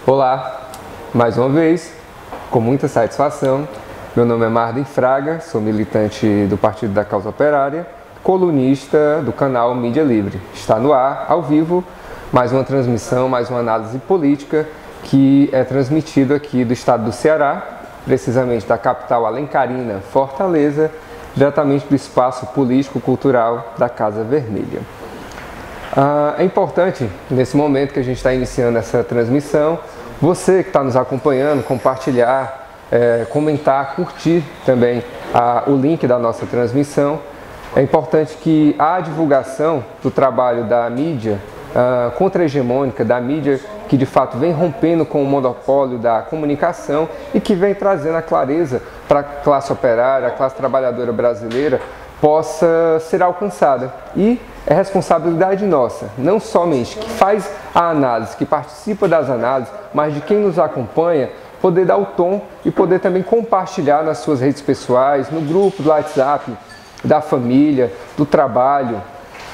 Olá, mais uma vez, com muita satisfação. Meu nome é Marden Fraga, sou militante do Partido da Causa Operária, colunista do canal Mídia Livre. Está no ar, ao vivo, mais uma transmissão, mais uma análise política que é transmitido aqui do estado do Ceará, precisamente da capital alencarina, Fortaleza, diretamente do espaço político-cultural da Casa Vermelha. É importante, nesse momento que a gente está iniciando essa transmissão, você que está nos acompanhando, compartilhar, comentar, curtir também o link da nossa transmissão. É importante que a divulgação do trabalho da mídia contra-hegemônica, da mídia que de fato vem rompendo com o monopólio da comunicação e que vem trazendo a clareza para a classe operária, a classe trabalhadora brasileira, possa ser alcançada. E é responsabilidade nossa, não somente que faz a análise, que participa das análises, mas de quem nos acompanha, poder dar o tom e poder também compartilhar nas suas redes pessoais, no grupo do WhatsApp, da família, do trabalho,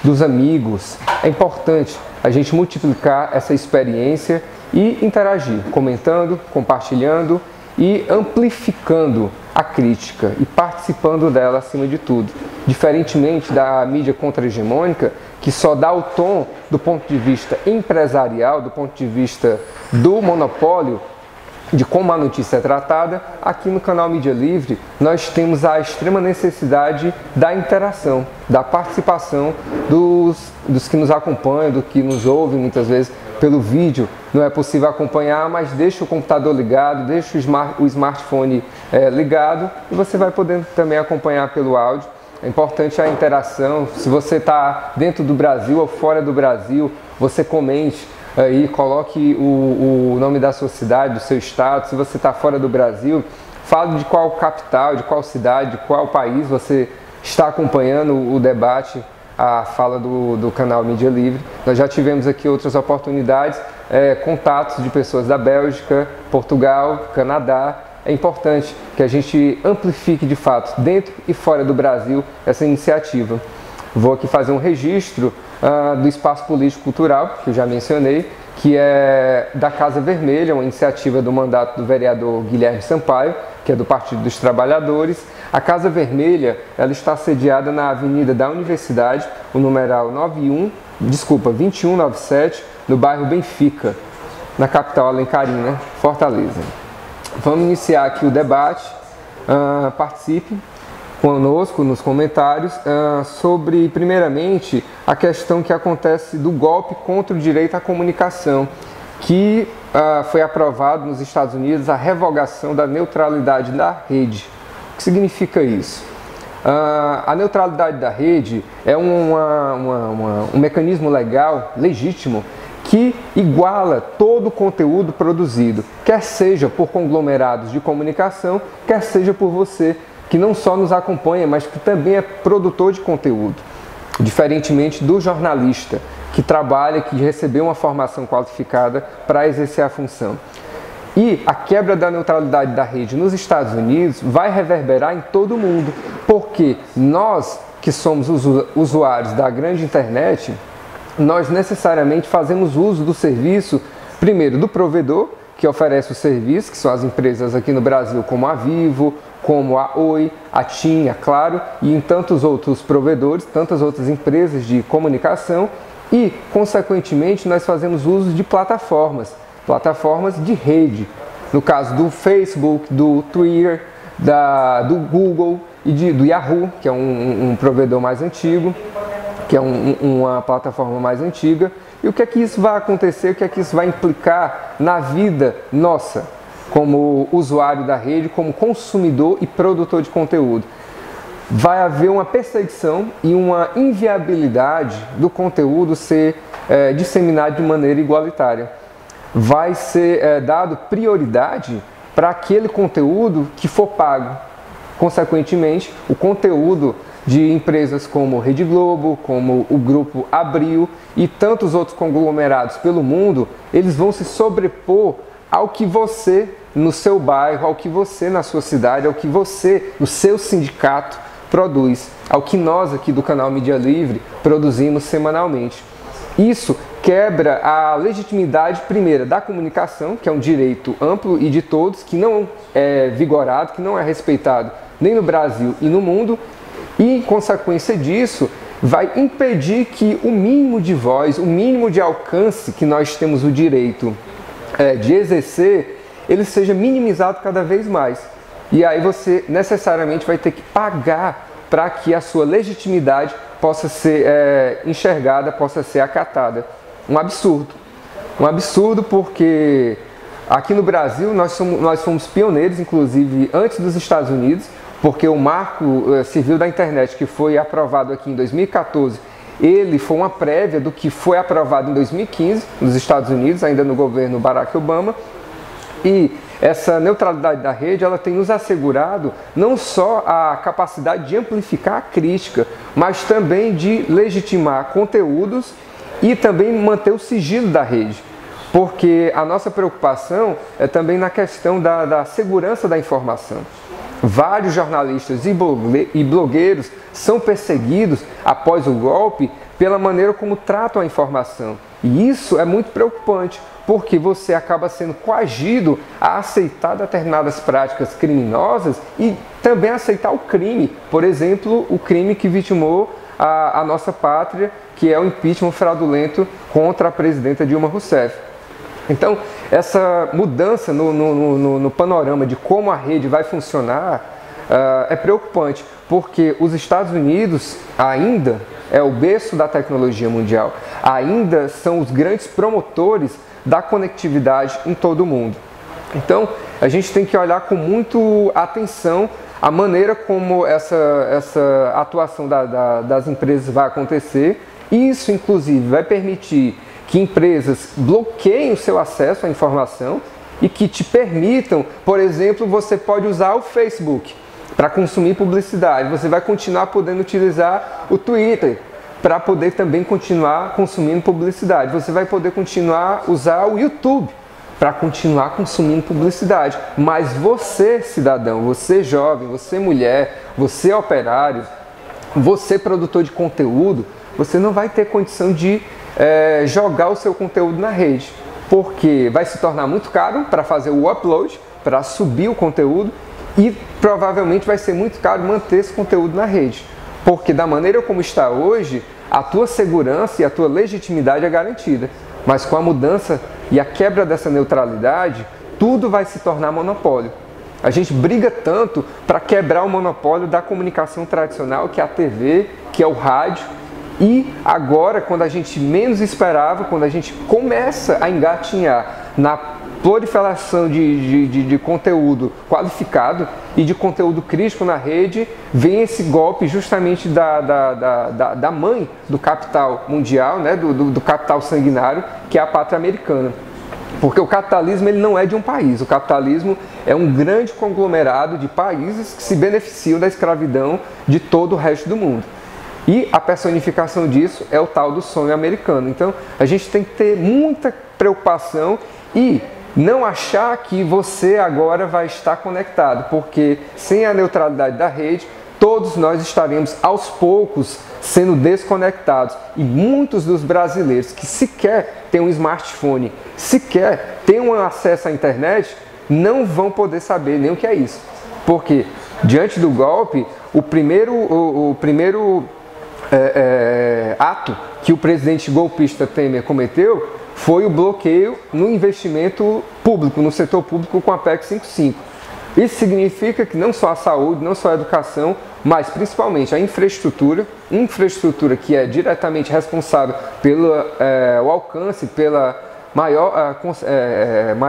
dos amigos. É importante a gente multiplicar essa experiência e interagir, comentando, compartilhando e amplificando a crítica e participando dela acima de tudo. Diferentemente da mídia contra-hegemônica, que só dá o tom do ponto de vista empresarial, do ponto de vista do monopólio, de como a notícia é tratada, aqui no canal Mídia Livre nós temos a extrema necessidade da interação, da participação dos que nos acompanham, do que nos ouvem muitas vezes pelo vídeo. Não é possível acompanhar, mas deixa o computador ligado, deixa o smartphone ligado e você vai poder também acompanhar pelo áudio. É importante a interação. Se você está dentro do Brasil ou fora do Brasil, você comente aí, coloque o nome da sua cidade, do seu estado. Se você está fora do Brasil, fale de qual capital, de qual cidade, de qual país você está acompanhando o debate, a fala do canal Mídia Livre. Nós já tivemos aqui outras oportunidades, contatos de pessoas da Bélgica, Portugal, Canadá. É importante que a gente amplifique de fato, dentro e fora do Brasil, essa iniciativa. Vou aqui fazer um registro do espaço político-cultural, que eu já mencionei, que é da Casa Vermelha, uma iniciativa do mandato do vereador Guilherme Sampaio, que é do Partido dos Trabalhadores. A Casa Vermelha, ela está sediada na Avenida da Universidade, o numeral 2197, no bairro Benfica, na capital alencarina, Fortaleza. Vamos iniciar aqui o debate. Participe conosco nos comentários sobre, primeiramente, a questão que acontece do golpe contra o direito à comunicação, que foi aprovado nos Estados Unidos a revogação da neutralidade da rede. O que significa isso? A neutralidade da rede é um mecanismo legal, legítimo, que iguala todo o conteúdo produzido, quer seja por conglomerados de comunicação, quer seja por você, que não só nos acompanha, mas que também é produtor de conteúdo, diferentemente do jornalista, que trabalha, que recebeu uma formação qualificada para exercer a função. E a quebra da neutralidade da rede nos Estados Unidos vai reverberar em todo o mundo, porque nós, que somos usuários da grande internet, nós necessariamente fazemos uso do serviço, primeiro, do provedor, que oferece o serviço, que são as empresas aqui no Brasil, como a Vivo, como a Oi, a TIM, a Claro, e em tantos outros provedores, tantas outras empresas de comunicação, e, consequentemente, nós fazemos uso de plataformas de rede, no caso do Facebook, do Twitter, do Google e do Yahoo, que é um provedor mais antigo, que é uma plataforma mais antiga. E o que é que isso vai acontecer, o que é que isso vai implicar na vida nossa, como usuário da rede, como consumidor e produtor de conteúdo? Vai haver uma perseguição e uma inviabilidade do conteúdo ser disseminado de maneira igualitária. Vai ser dado prioridade para aquele conteúdo que for pago. Consequentemente, o conteúdo de empresas como Rede Globo, como o Grupo Abril e tantos outros conglomerados pelo mundo, eles vão se sobrepor ao que você, no seu bairro, ao que você, na sua cidade, ao que você, no seu sindicato, produz, ao que nós aqui do canal Mídia Livre produzimos semanalmente. Isso quebra a legitimidade, primeira, da comunicação, que é um direito amplo e de todos, que não é vigorado, que não é respeitado nem no Brasil e no mundo, e, em consequência disso, vai impedir que o mínimo de voz, o mínimo de alcance que nós temos o direito de exercer, ele seja minimizado cada vez mais. E aí você necessariamente vai ter que pagar para que a sua legitimidade possa ser enxergada, possa ser acatada. Um absurdo. Um absurdo porque aqui no Brasil nós fomos pioneiros, inclusive antes dos Estados Unidos, porque o Marco Civil da Internet, que foi aprovado aqui em 2014, ele foi uma prévia do que foi aprovado em 2015 nos Estados Unidos, ainda no governo Barack Obama. E essa neutralidade da rede, ela tem nos assegurado não só a capacidade de amplificar a crítica, mas também de legitimar conteúdos e também manter o sigilo da rede. Porque a nossa preocupação é também na questão da segurança da informação. Vários jornalistas e blogueiros são perseguidos após o golpe pela maneira como tratam a informação. E isso é muito preocupante, porque você acaba sendo coagido a aceitar determinadas práticas criminosas e também aceitar o crime. Por exemplo, o crime que vitimou a nossa pátria, que é o impeachment fraudulento contra a presidenta Dilma Rousseff. Então, essa mudança no panorama de como a rede vai funcionar é preocupante, porque os Estados Unidos ainda é o berço da tecnologia mundial, ainda são os grandes promotores da conectividade em todo o mundo. Então, a gente tem que olhar com muita atenção a maneira como essa atuação das empresas vai acontecer. Isso, inclusive, vai permitir que empresas bloqueiem o seu acesso à informação e que te permitam, por exemplo, você pode usar o Facebook para consumir publicidade, você vai continuar podendo utilizar o Twitter para poder também continuar consumindo publicidade, você vai poder continuar a usar o YouTube para continuar consumindo publicidade, mas você, cidadão, você jovem, você mulher, você operário, você produtor de conteúdo, você não vai ter condição de jogar o seu conteúdo na rede, porque vai se tornar muito caro para fazer o upload, para subir o conteúdo, e provavelmente vai ser muito caro manter esse conteúdo na rede, porque da maneira como está hoje, a tua segurança e a tua legitimidade é garantida, mas com a mudança e a quebra dessa neutralidade, tudo vai se tornar monopólio. A gente briga tanto para quebrar o monopólio da comunicação tradicional, que é a TV, que é o rádio. E agora, quando a gente menos esperava, quando a gente começa a engatinhar na proliferação de conteúdo qualificado e de conteúdo crítico na rede, vem esse golpe justamente da mãe do capital mundial, né, do capital sanguinário, que é a pátria americana. Porque o capitalismo ele não é de um país, o capitalismo é um grande conglomerado de países que se beneficiam da escravidão de todo o resto do mundo. E a personificação disso é o tal do sonho americano. Então, a gente tem que ter muita preocupação e não achar que você agora vai estar conectado, porque sem a neutralidade da rede, todos nós estaremos aos poucos sendo desconectados. E muitos dos brasileiros que sequer têm um smartphone, sequer têm um acesso à internet, não vão poder saber nem o que é isso. Porque, diante do golpe, o primeiro ato que o presidente golpista Temer cometeu foi o bloqueio no investimento público, no setor público com a PEC 55. Isso significa que não só a saúde, não só a educação, mas principalmente a infraestrutura que é diretamente responsável pelo alcance, pela maior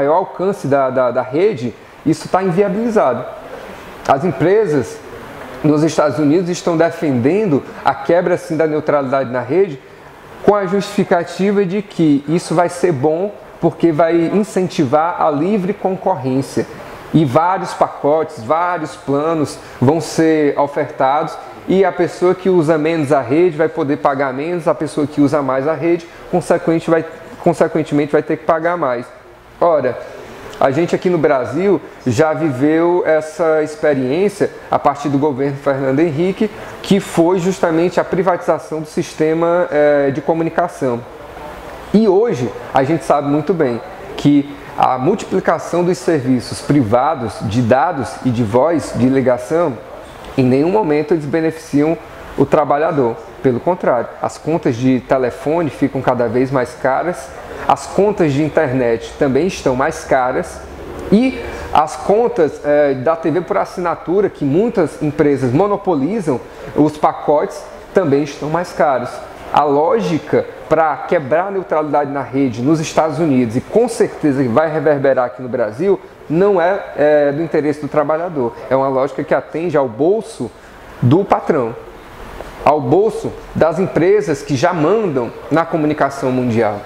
alcance da rede, isso está inviabilizado. As empresas nos Estados Unidos estão defendendo a quebra assim, da neutralidade na rede com a justificativa de que isso vai ser bom porque vai incentivar a livre concorrência. E vários pacotes, vários planos vão ser ofertados e a pessoa que usa menos a rede vai poder pagar menos, a pessoa que usa mais a rede, consequentemente vai ter que pagar mais. Ora, a gente aqui no Brasil já viveu essa experiência a partir do governo Fernando Henrique, que foi justamente a privatização do sistema de comunicação. E hoje a gente sabe muito bem que a multiplicação dos serviços privados de dados e de voz, de ligação, em nenhum momento eles beneficiam o trabalhador. Pelo contrário, as contas de telefone ficam cada vez mais caras, as contas de internet também estão mais caras e as contas da TV por assinatura, que muitas empresas monopolizam, os pacotes também estão mais caros. A lógica para quebrar a neutralidade na rede nos Estados Unidos, e com certeza vai reverberar aqui no Brasil, não é do interesse do trabalhador. É uma lógica que atende ao bolso do patrão, ao bolso das empresas que já mandam na comunicação mundial.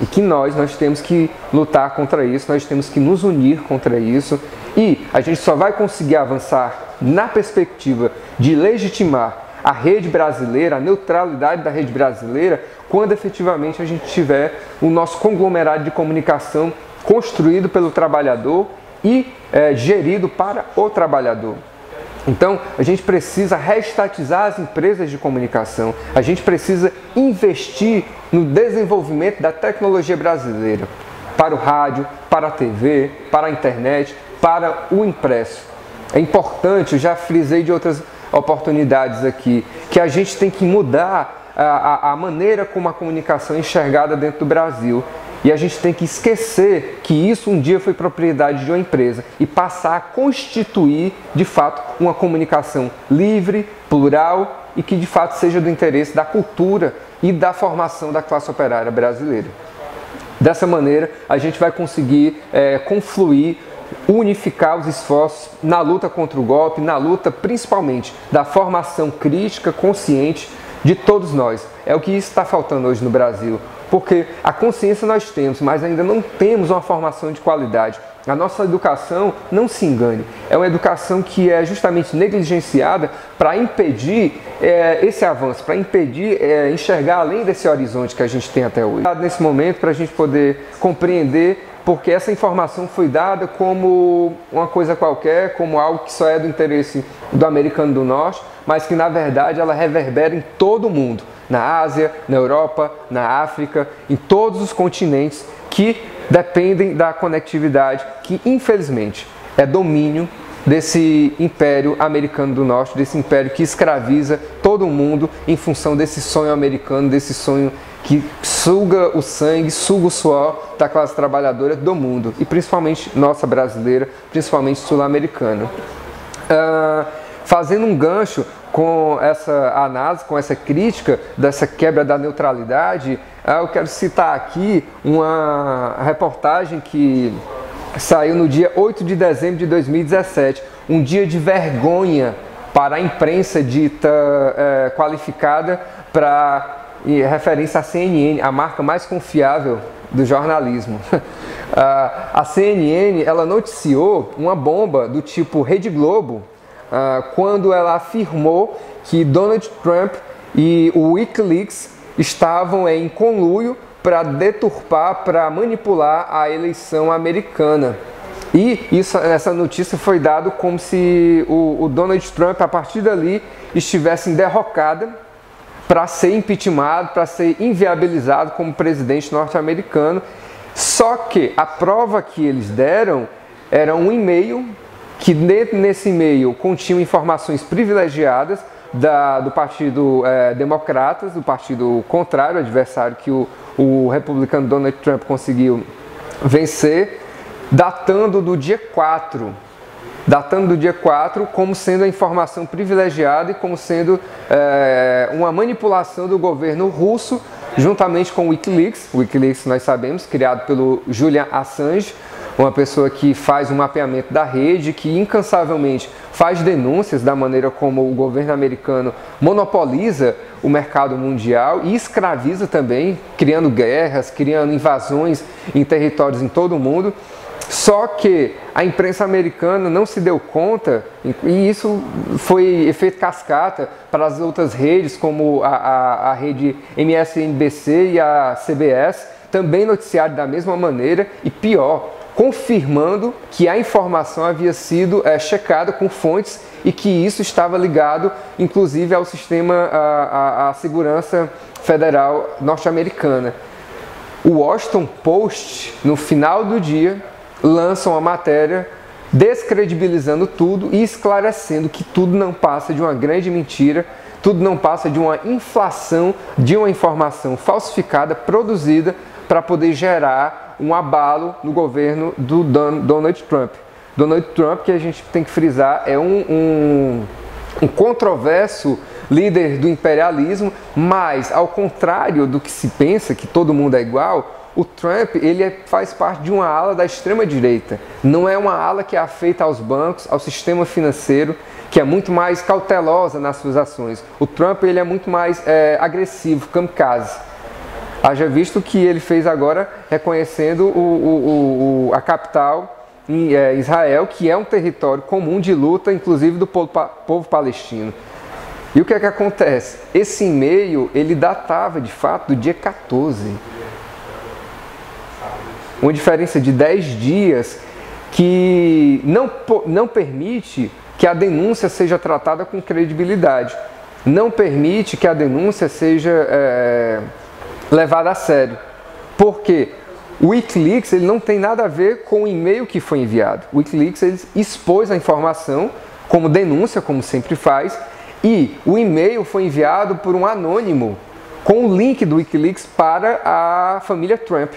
E que nós temos que lutar contra isso, nós temos que nos unir contra isso. E a gente só vai conseguir avançar na perspectiva de legitimar a rede brasileira, a neutralidade da rede brasileira, quando efetivamente a gente tiver o nosso conglomerado de comunicação construído pelo trabalhador e gerido para o trabalhador. Então, a gente precisa reestatizar as empresas de comunicação, a gente precisa investir no desenvolvimento da tecnologia brasileira, para o rádio, para a TV, para a internet, para o impresso. É importante, eu já frisei de outras oportunidades aqui, que a gente tem que mudar a maneira como a comunicação é enxergada dentro do Brasil. E a gente tem que esquecer que isso um dia foi propriedade de uma empresa e passar a constituir, de fato, uma comunicação livre, plural e que, de fato, seja do interesse da cultura e da formação da classe operária brasileira. Dessa maneira, a gente vai conseguir confluir, unificar os esforços na luta contra o golpe, na luta principalmente da formação crítica, consciente de todos nós. É o que está faltando hoje no Brasil, porque a consciência nós temos, mas ainda não temos uma formação de qualidade. A nossa educação, não se engane, é uma educação que é justamente negligenciada para impedir esse avanço, para impedir enxergar além desse horizonte que a gente tem até hoje. Nesse momento, para a gente poder compreender porque essa informação foi dada como uma coisa qualquer, como algo que só é do interesse do americano do norte, mas que na verdade ela reverbera em todo o mundo, na Ásia, na Europa, na África, em todos os continentes que dependem da conectividade, que infelizmente é domínio desse império americano do norte, desse império que escraviza todo o mundo em função desse sonho americano, desse sonho que suga o sangue, suga o suor da classe trabalhadora do mundo, e principalmente nossa brasileira, principalmente sul-americana. Fazendo um gancho com essa análise, com essa crítica dessa quebra da neutralidade, eu quero citar aqui uma reportagem que saiu no dia 8 de dezembro de 2017, um dia de vergonha para a imprensa dita qualificada em referência à CNN, a marca mais confiável do jornalismo. A CNN, ela noticiou uma bomba do tipo Rede Globo, quando ela afirmou que Donald Trump e o Wikileaks estavam em conluio para deturpar, para manipular a eleição americana. E essa notícia foi dada como se o Donald Trump, a partir dali, estivesse derrocada para ser impeachmentado, para ser inviabilizado como presidente norte-americano. Só que a prova que eles deram era um e-mail, que nesse e-mail continham informações privilegiadas do Partido Democratas, do partido contrário, adversário que o republicano Donald Trump conseguiu vencer, datando do dia 4. Datando do dia 4 como sendo a informação privilegiada e como sendo uma manipulação do governo russo, juntamente com o Wikileaks. O Wikileaks, nós sabemos, criado pelo Julian Assange, uma pessoa que faz um mapeamento da rede, que incansavelmente faz denúncias da maneira como o governo americano monopoliza o mercado mundial e escraviza também, criando guerras, criando invasões em territórios em todo o mundo. Só que a imprensa americana não se deu conta, e isso foi efeito cascata para as outras redes, como a rede MSNBC e a CBS, também noticiaram da mesma maneira, e pior, confirmando que a informação havia sido checada com fontes e que isso estava ligado, inclusive, ao sistema, à segurança federal norte-americana. o Washington Post, no final do dia, lança uma matéria descredibilizando tudo e esclarecendo que tudo não passa de uma grande mentira, tudo não passa de uma inflação de uma informação falsificada, produzida para poder gerar um abalo no governo do Donald Trump. Donald Trump, que a gente tem que frisar, é um controverso líder do imperialismo, mas ao contrário do que se pensa, que todo mundo é igual, o Trump faz parte de uma ala da extrema-direita. Não é uma ala que é afeita aos bancos, ao sistema financeiro, que é muito mais cautelosa nas suas ações. O Trump é muito mais agressivo, kamikaze. Haja visto que ele fez agora reconhecendo a capital em Israel, que é um território comum de luta, inclusive do povo palestino. E o que é que acontece? Esse e-mail, ele datava de fato do dia 14. Uma diferença de 10 dias que não permite que a denúncia seja tratada com credibilidade. Não permite que a denúncia seja levada a sério. Porque o Wikileaks ele não tem nada a ver com o e-mail que foi enviado. O Wikileaks ele expôs a informação como denúncia, como sempre faz, e o e-mail foi enviado por um anônimo com o link do Wikileaks para a família Trump,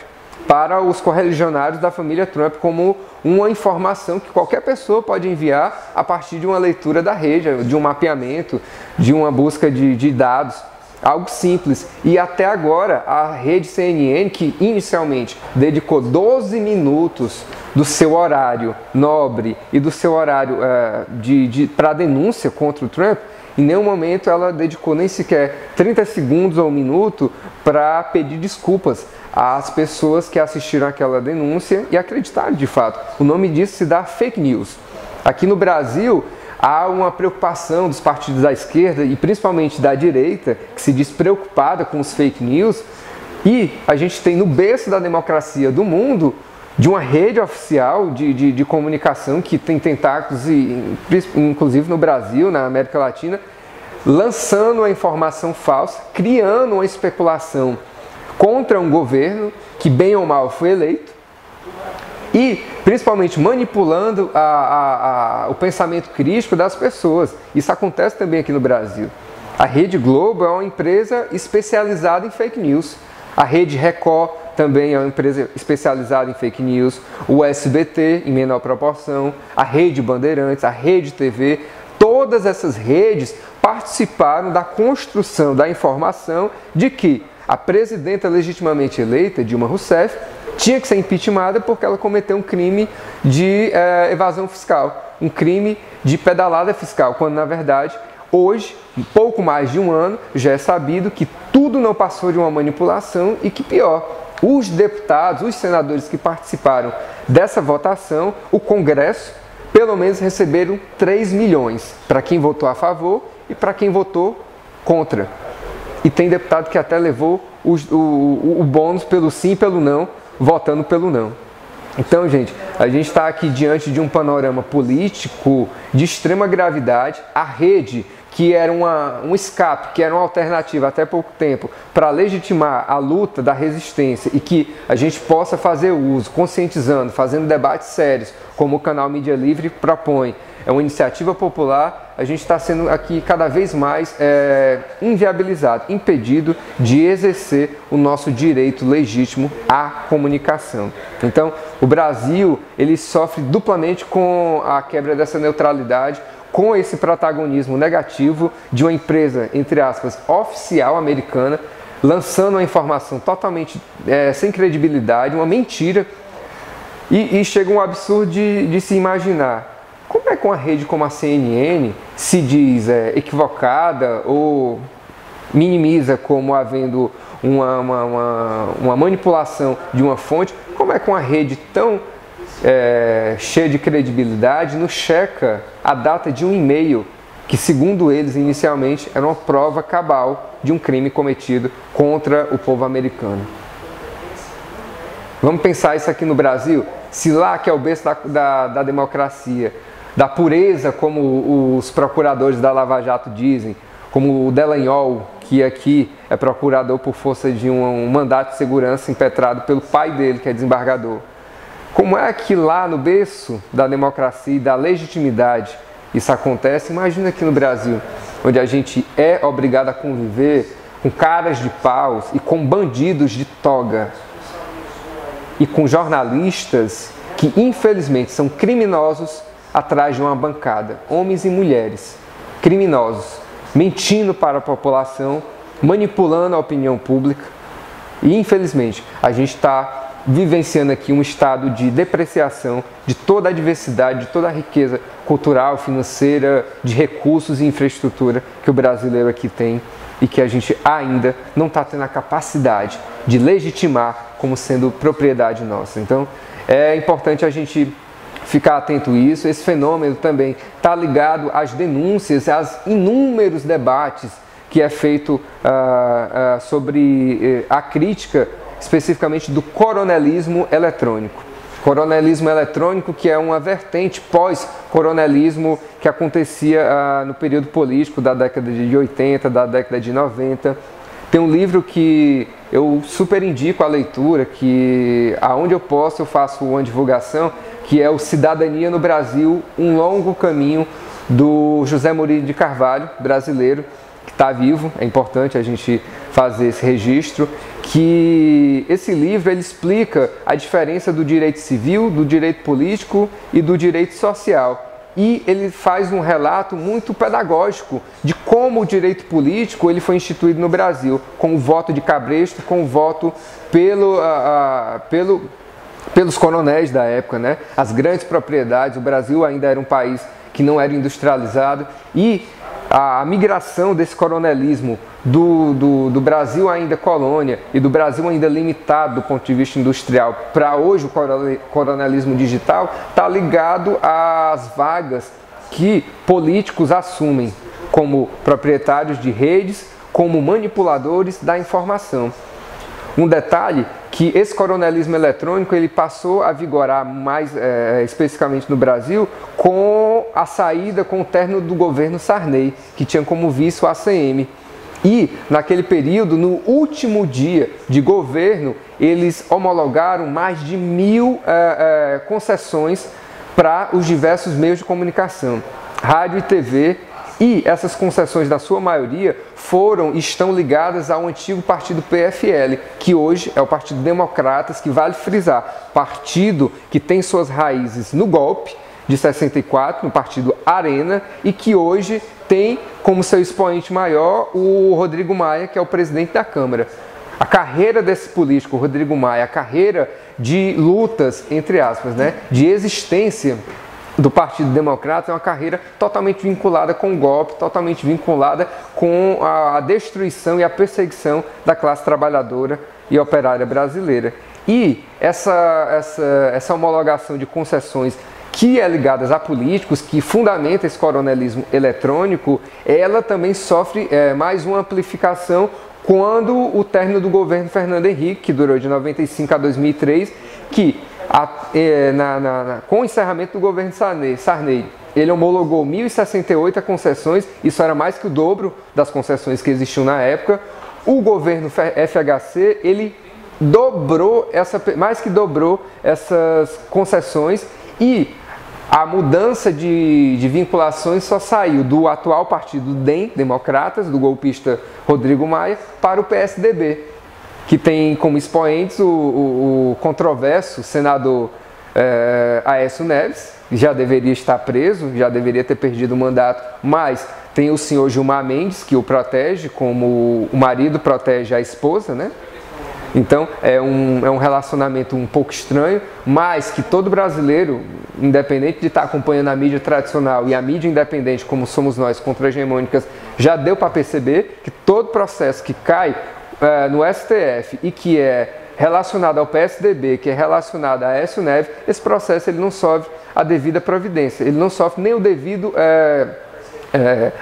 para os correligionários da família Trump, como uma informação que qualquer pessoa pode enviar a partir de uma leitura da rede, de um mapeamento, de uma busca de dados. Algo simples. E até agora, a rede CNN, que inicialmente dedicou 12 minutos do seu horário nobre e do seu horário para a denúncia contra o Trump, em nenhum momento ela dedicou nem sequer 30 segundos ou um minuto para pedir desculpas às pessoas que assistiram aquela denúncia e acreditaram de fato. O nome disso se dá fake news. Aqui no Brasil, há uma preocupação dos partidos da esquerda e principalmente da direita, que se diz preocupada com os fake news, e a gente tem no berço da democracia do mundo, de uma rede oficial de comunicação que tem tentáculos, inclusive no Brasil, na América Latina, lançando a informação falsa, criando uma especulação contra um governo que bem ou mal foi eleito, e principalmente manipulando o pensamento crítico das pessoas. Isso acontece também aqui no Brasil. A Rede Globo é uma empresa especializada em fake news. A Rede Record também é uma empresa especializada em fake news. O SBT, em menor proporção. A Rede Bandeirantes, a Rede TV. Todas essas redes participaram da construção da informação de que a presidenta legitimamente eleita, Dilma Rousseff, tinha que ser impeachmentada porque ela cometeu um crime de evasão fiscal, um crime de pedalada fiscal, quando na verdade, hoje, um pouco mais de um ano, já é sabido que tudo não passou de uma manipulação e que pior, os deputados, os senadores que participaram dessa votação, o Congresso, pelo menos receberam 3 milhões para quem votou a favor e para quem votou contra. E tem deputado que até levou o bônus pelo sim e pelo não, votando pelo não. Então, gente, a gente está aqui diante de um panorama político de extrema gravidade. A rede, que era um escape, que era uma alternativa até pouco tempo para legitimar a luta da resistência e que a gente possa fazer uso, conscientizando, fazendo debates sérios, como o canal Mídia Livre propõe. É uma iniciativa popular, a gente está sendo aqui cada vez mais inviabilizado, impedido de exercer o nosso direito legítimo à comunicação. Então, o Brasil, ele sofre duplamente com a quebra dessa neutralidade, com esse protagonismo negativo de uma empresa, entre aspas, oficial americana, lançando uma informação totalmente sem credibilidade, uma mentira, e chega um absurdo de se imaginar. Como é que uma rede como a CNN se diz equivocada ou minimiza como havendo uma manipulação de uma fonte? Como é que uma rede tão cheia de credibilidade não checa a data de um e-mail que, segundo eles, inicialmente era uma prova cabal de um crime cometido contra o povo americano? Vamos pensar isso aqui no Brasil? Se lá, que é o berço da democracia, da pureza, como os procuradores da Lava Jato dizem, como o Delanhol, que aqui é procurador por força de um mandato de segurança impetrado pelo pai dele, que é desembargador. Como é que lá no berço da democracia e da legitimidade isso acontece? Imagina aqui no Brasil, onde a gente é obrigado a conviver com caras de paus e com bandidos de toga e com jornalistas que infelizmente são criminosos atrás de uma bancada, homens e mulheres, criminosos, mentindo para a população, manipulando a opinião pública. E infelizmente a gente está vivenciando aqui um estado de depreciação de toda a diversidade, de toda a riqueza cultural, financeira, de recursos e infraestrutura que o brasileiro aqui tem e que a gente ainda não está tendo a capacidade de legitimar como sendo propriedade nossa. Então é importante a gente ficar atento a isso. Esse fenômeno também está ligado às denúncias, aos inúmeros debates que é feito sobre a crítica especificamente do coronelismo eletrônico. Coronelismo eletrônico, que é uma vertente pós-coronelismo que acontecia no período político da década de 80, da década de 90. Tem um livro que eu super indico a leitura, que aonde eu posso eu faço uma divulgação, que é o Cidadania no Brasil, um longo caminho, do José Murilo de Carvalho, brasileiro, que está vivo. É importante a gente fazer esse registro, que esse livro ele explica a diferença do direito civil, do direito político e do direito social. E ele faz um relato muito pedagógico de como o direito político ele foi instituído no Brasil, com o voto de cabresto, com o voto pelos coronéis da época, né? As grandes propriedades. O Brasil ainda era um país que não era industrializado, e a migração desse coronelismo do Brasil ainda colônia e do Brasil ainda limitado do ponto de vista industrial para hoje o coronelismo digital está ligado às vagas que políticos assumem como proprietários de redes, como manipuladores da informação. Um detalhe que esse coronelismo eletrônico ele passou a vigorar mais especificamente no Brasil com a saída, com o término do governo Sarney, que tinha como vice o ACM. E naquele período, no último dia de governo, eles homologaram mais de 1.000 concessões para os diversos meios de comunicação, rádio e TV. E essas concessões, na sua maioria, estão ligadas ao antigo partido PFL, que hoje é o Partido Democratas, que vale frisar, partido que tem suas raízes no golpe de 64, no partido Arena, e que hoje tem como seu expoente maior o Rodrigo Maia, que é o presidente da Câmara. A carreira desse político, Rodrigo Maia, a carreira de lutas, entre aspas, né, de existência do Partido Democrata é uma carreira totalmente vinculada com o golpe, totalmente vinculada com a destruição e a perseguição da classe trabalhadora e operária brasileira. E essa homologação de concessões que é ligada a políticos, que fundamenta esse coronelismo eletrônico, ela também sofre mais uma amplificação quando o término do governo Fernando Henrique, que durou de 95 a 2003, que com o encerramento do governo Sarney, ele homologou 1.068 concessões, isso era mais que o dobro das concessões que existiam na época. O governo FHC, ele mais que dobrou essas concessões, e a mudança de vinculações só saiu do atual partido DEM, Democratas, do golpista Rodrigo Maia, para o PSDB, que tem como expoentes o controverso senador Aécio Neves, que já deveria estar preso, já deveria ter perdido o mandato, mas tem o senhor Gilmar Mendes, que o protege, como o marido protege a esposa, né? Então é um relacionamento um pouco estranho, mas que todo brasileiro, independente de estar acompanhando a mídia tradicional e a mídia independente, como somos nós, contra-hegemônicas, já deu para perceber que todo processo que cai no STF e que é relacionado ao PSDB, que é relacionado a Aécio Neves, esse processo ele não sofre a devida providência, ele não sofre nem o devido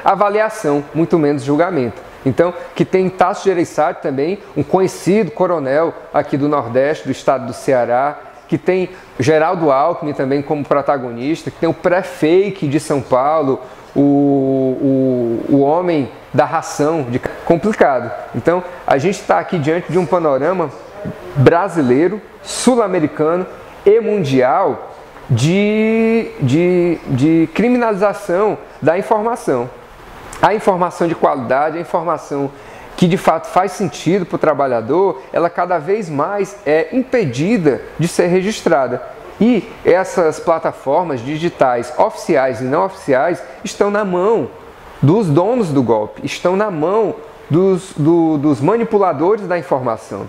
avaliação, muito menos julgamento. Então, que tem Tasso Gereissati também, um conhecido coronel aqui do Nordeste, do estado do Ceará, que tem Geraldo Alckmin também como protagonista, que tem o pré-fake de São Paulo, o homem da ração, complicado. Então, a gente está aqui diante de um panorama brasileiro, sul-americano e mundial de criminalização da informação. A informação de qualidade, a informação que de fato faz sentido para o trabalhador, ela cada vez mais é impedida de ser registrada. E essas plataformas digitais oficiais e não oficiais estão na mão dos donos do golpe, estão na mão dos manipuladores da informação.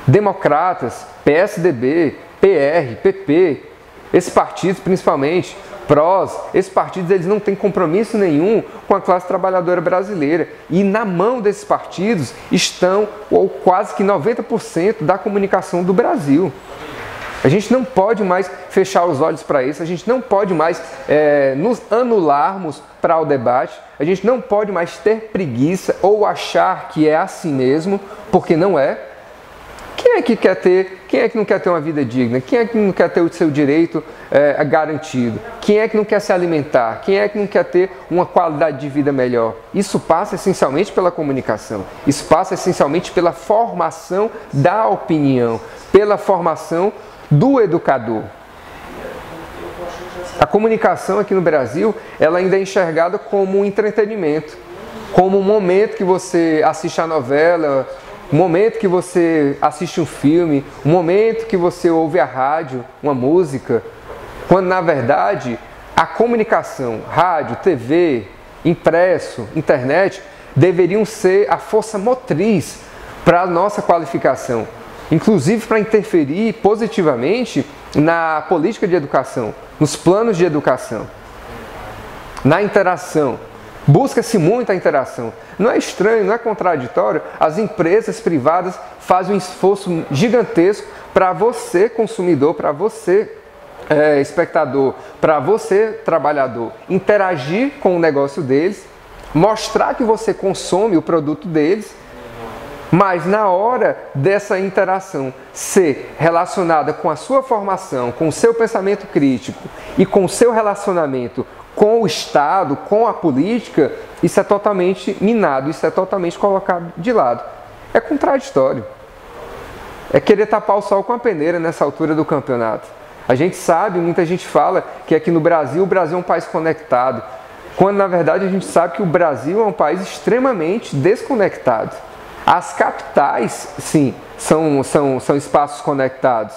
Democratas, PSDB, PR, PP, esses partidos principalmente, PROS, esses partidos eles não têm compromisso nenhum com a classe trabalhadora brasileira. E na mão desses partidos estão ou quase que 90% da comunicação do Brasil. A gente não pode mais fechar os olhos para isso, a gente não pode mais nos anularmos para o debate, a gente não pode mais ter preguiça ou achar que é assim mesmo, porque não é. Quem é que não quer ter uma vida digna? Quem é que não quer ter o seu direito garantido? Quem é que não quer se alimentar? Quem é que não quer ter uma qualidade de vida melhor? Isso passa essencialmente pela comunicação, isso passa essencialmente pela formação da opinião, pela formação do educador. A comunicação aqui no Brasil, ela ainda é enxergada como um entretenimento, como um momento que você assiste a novela, um momento que você assiste um filme, um momento que você ouve a rádio, uma música, quando na verdade a comunicação, rádio, TV, impresso, internet, deveriam ser a força motriz para a nossa qualificação, inclusive para interferir positivamente na política de educação, nos planos de educação, na interação. Busca-se muito a interação. Não é estranho, não é contraditório, as empresas privadas fazem um esforço gigantesco para você, consumidor, para você, espectador, para você, trabalhador, interagir com o negócio deles, mostrar que você consome o produto deles, mas na hora dessa interação ser relacionada com a sua formação, com o seu pensamento crítico e com o seu relacionamento com o Estado, com a política, isso é totalmente minado, isso é totalmente colocado de lado. É contraditório. É querer tapar o sol com a peneira nessa altura do campeonato. A gente sabe, muita gente fala que aqui no Brasil, o Brasil é um país conectado, quando na verdade a gente sabe que o Brasil é um país extremamente desconectado. As capitais, sim, são espaços conectados,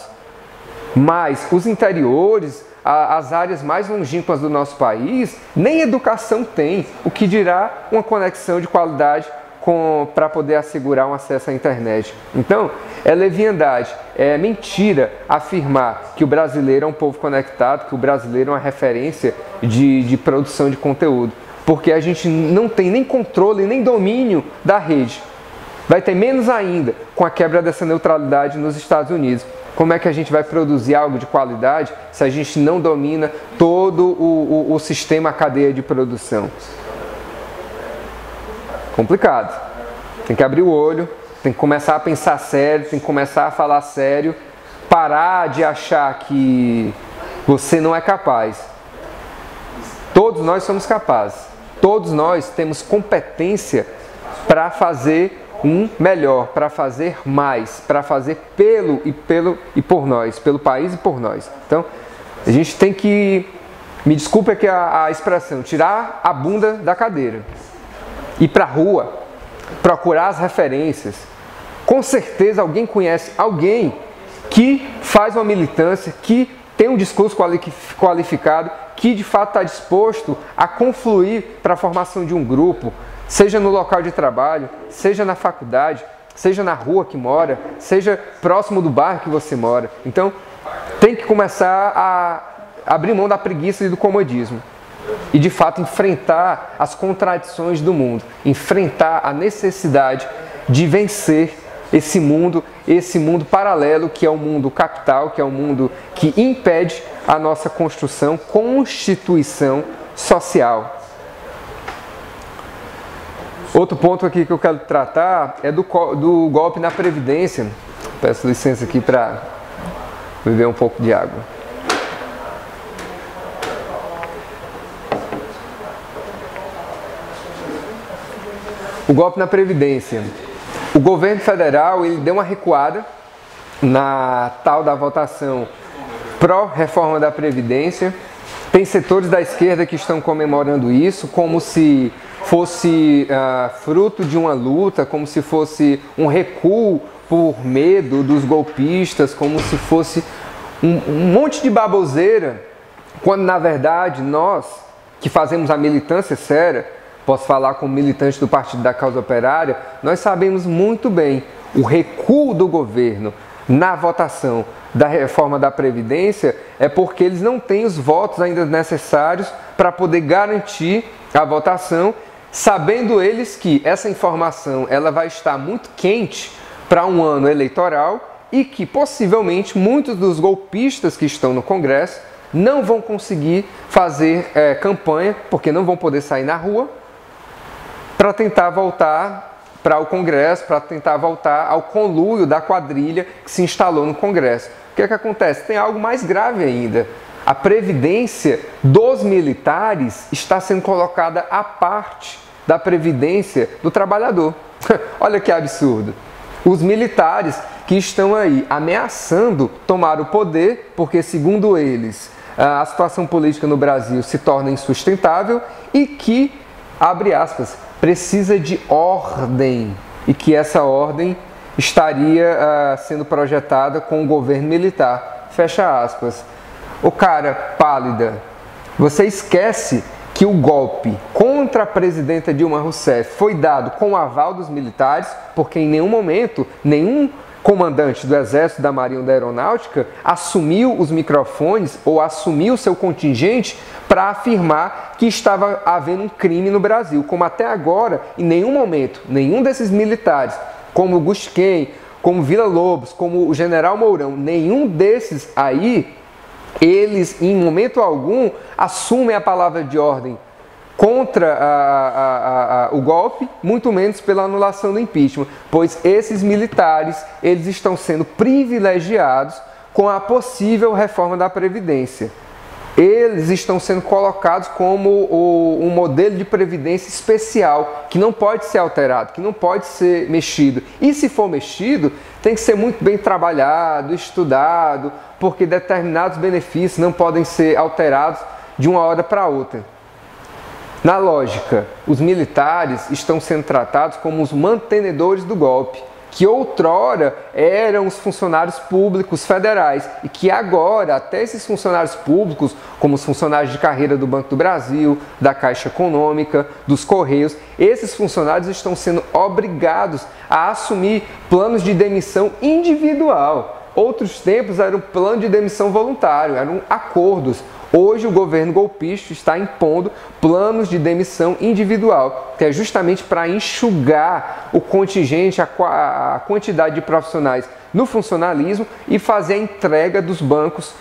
mas os interiores, as áreas mais longínquas do nosso país, nem educação tem, o que dirá uma conexão de qualidade para poder assegurar um acesso à internet. Então, é leviandade, é mentira afirmar que o brasileiro é um povo conectado, que o brasileiro é uma referência de produção de conteúdo, porque a gente não tem nem controle, nem domínio da rede. Vai ter menos ainda com a quebra dessa neutralidade nos Estados Unidos. Como é que a gente vai produzir algo de qualidade se a gente não domina todo o sistema, a cadeia de produção? Complicado. Tem que abrir o olho, tem que começar a pensar sério, tem que começar a falar sério, parar de achar que você não é capaz. Todos nós somos capazes. Todos nós temos competência para fazer melhor, para fazer mais, para fazer pelo e por nós, pelo país e por nós. Então, a gente tem que, me desculpe aqui a expressão, tirar a bunda da cadeira, ir para a rua, procurar as referências. Com certeza alguém conhece alguém que faz uma militância, que tem um discurso qualificado, que de fato está disposto a confluir para a formação de um grupo, seja no local de trabalho, seja na faculdade, seja na rua que mora, seja próximo do bairro que você mora. Então, tem que começar a abrir mão da preguiça e do comodismo. E, de fato, enfrentar as contradições do mundo. Enfrentar a necessidade de vencer esse mundo paralelo, que é o mundo capital, que é o mundo que impede a nossa constituição social. Outro ponto aqui que eu quero tratar é do golpe na Previdência. Peço licença aqui para beber um pouco de água. O golpe na Previdência. O governo federal ele deu uma recuada na tal da votação pró-reforma da Previdência. Tem setores da esquerda que estão comemorando isso como se fosse fruto de uma luta, como se fosse um recuo por medo dos golpistas, como se fosse um monte de baboseira, quando na verdade nós que fazemos a militância séria, posso falar como militante do Partido da Causa Operária, nós sabemos muito bem o recuo do governo na votação da reforma da Previdência é porque eles não têm os votos ainda necessários para poder garantir a votação, sabendo eles que essa informação ela vai estar muito quente para um ano eleitoral e que possivelmente muitos dos golpistas que estão no Congresso não vão conseguir fazer campanha, porque não vão poder sair na rua, para tentar voltar para o Congresso, para tentar voltar ao conluio da quadrilha que se instalou no Congresso. O que é que acontece? Tem algo mais grave ainda. A previdência dos militares está sendo colocada à parte da previdência do trabalhador. Olha que absurdo. Os militares que estão aí ameaçando tomar o poder, porque segundo eles, a situação política no Brasil se torna insustentável e que, abre aspas, precisa de ordem e que essa ordem estaria sendo projetada com o governo militar. Fecha aspas. O cara, pálida, você esquece que o golpe contra a presidenta Dilma Rousseff foi dado com o aval dos militares, porque em nenhum momento, nenhum comandante do Exército, da Marinha ou da Aeronáutica assumiu os microfones ou assumiu seu contingente para afirmar que estava havendo um crime no Brasil. Como até agora, em nenhum momento, nenhum desses militares, como o Gusquem, como Vila Lobos, como o General Mourão, nenhum desses aí, eles em momento algum assumem a palavra de ordem contra o golpe, muito menos pela anulação do impeachment, pois esses militares eles estão sendo privilegiados com a possível reforma da Previdência. Eles estão sendo colocados como um modelo de previdência especial, que não pode ser alterado, que não pode ser mexido. E se for mexido, tem que ser muito bem trabalhado, estudado, porque determinados benefícios não podem ser alterados de uma hora para outra. Na lógica, os militares estão sendo tratados como os mantenedores do golpe, que outrora eram os funcionários públicos federais e que agora até esses funcionários públicos, como os funcionários de carreira do Banco do Brasil, da Caixa Econômica, dos Correios, esses funcionários estão sendo obrigados a assumir planos de demissão individual. Outros tempos era um plano de demissão voluntário, eram acordos. Hoje o governo golpista está impondo planos de demissão individual, que é justamente para enxugar o contingente, a quantidade de profissionais no funcionalismo e fazer a entrega dos bancos,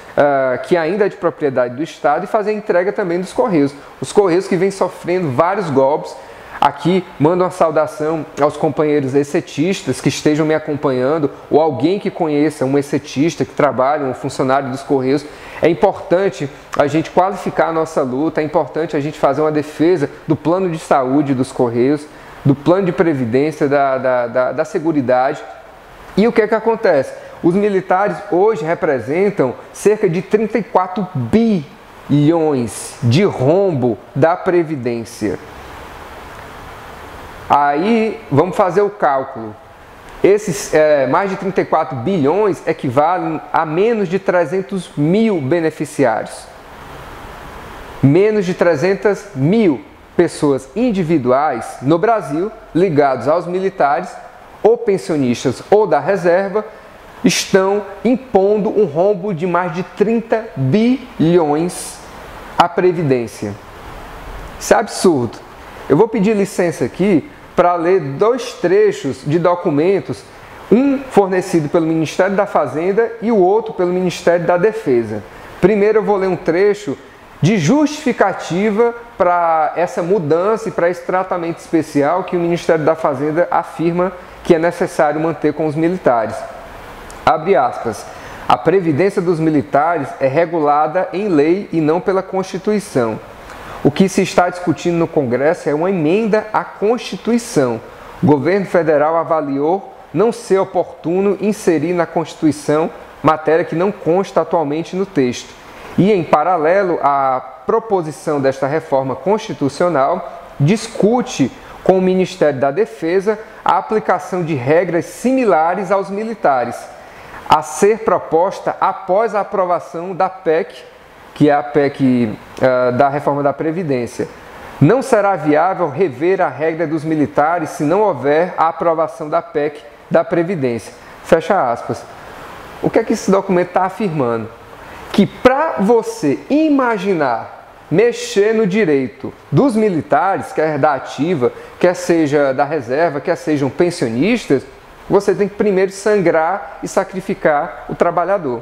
que ainda é de propriedade do Estado, e fazer a entrega também dos Correios. Os Correios que vêm sofrendo vários golpes. Aqui mando uma saudação aos companheiros excetistas que estejam me acompanhando ou alguém que conheça um exetista que trabalha, um funcionário dos Correios. É importante a gente qualificar a nossa luta, é importante a gente fazer uma defesa do plano de saúde dos Correios, do plano de previdência, da seguridade. E o que é que acontece? Os militares hoje representam cerca de 34 bilhões de rombo da Previdência. Aí, vamos fazer o cálculo. Esses mais de 34 bilhões equivalem a menos de 300 mil beneficiários. Menos de 300 mil pessoas individuais no Brasil, ligados aos militares, ou pensionistas ou da reserva, estão impondo um rombo de mais de 30 bilhões à Previdência. Isso é absurdo. Eu vou pedir licença aqui para ler dois trechos de documentos, um fornecido pelo Ministério da Fazenda e o outro pelo Ministério da Defesa. Primeiro eu vou ler um trecho de justificativa para essa mudança e para esse tratamento especial que o Ministério da Fazenda afirma que é necessário manter com os militares. Abre aspas. A previdência dos militares é regulada em lei e não pela Constituição. O que se está discutindo no Congresso é uma emenda à Constituição. O governo federal avaliou não ser oportuno inserir na Constituição matéria que não consta atualmente no texto. E, em paralelo, a proposição desta reforma constitucional discute com o Ministério da Defesa a aplicação de regras similares aos militares, a ser proposta após a aprovação da PEC, que é a PEC da reforma da Previdência. Não será viável rever a regra dos militares se não houver a aprovação da PEC da Previdência. Fecha aspas. O que é que esse documento está afirmando? Que para você imaginar mexer no direito dos militares, quer da ativa, quer seja da reserva, quer sejam pensionistas, você tem que primeiro sangrar e sacrificar o trabalhador.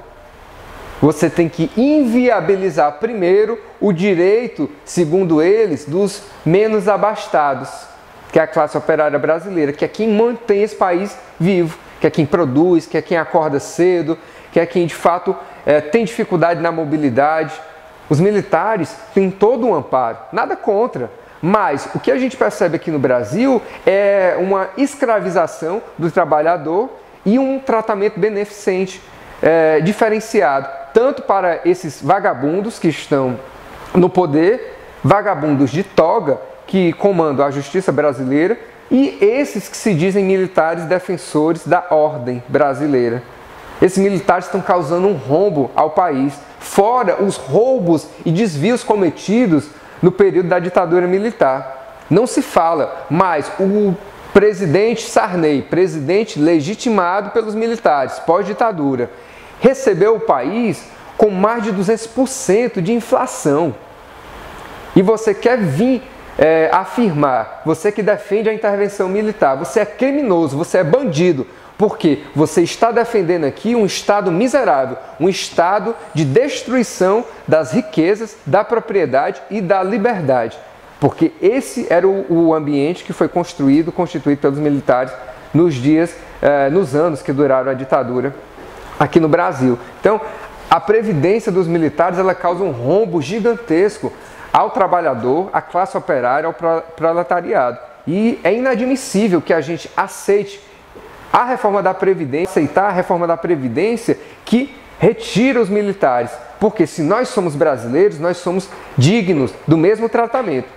Você tem que inviabilizar primeiro o direito, segundo eles, dos menos abastados, que é a classe operária brasileira, que é quem mantém esse país vivo, que é quem produz, que é quem acorda cedo, que é quem de fato tem dificuldade na mobilidade. Os militares têm todo um amparo, nada contra, mas o que a gente percebe aqui no Brasil é uma escravização do trabalhador e um tratamento beneficente, diferenciado, tanto para esses vagabundos que estão no poder, vagabundos de toga que comandam a justiça brasileira, e esses que se dizem militares defensores da ordem brasileira. Esses militares estão causando um rombo ao país, fora os roubos e desvios cometidos no período da ditadura militar. Não se fala, mas o presidente Sarney, presidente legitimado pelos militares pós-ditadura, recebeu o país com mais de 200% de inflação. E você quer vir afirmar, você que defende a intervenção militar, você é criminoso, você é bandido, porque você está defendendo aqui um Estado miserável, um Estado de destruição das riquezas, da propriedade e da liberdade. Porque esse era o ambiente que foi constituído pelos militares nos anos que duraram a ditadura aqui no Brasil. Então, a previdência dos militares ela causa um rombo gigantesco ao trabalhador, à classe operária, ao proletariado. E é inadmissível que a gente aceite a reforma da Previdência, aceitar a reforma da Previdência que retira os militares. Porque se nós somos brasileiros, nós somos dignos do mesmo tratamento.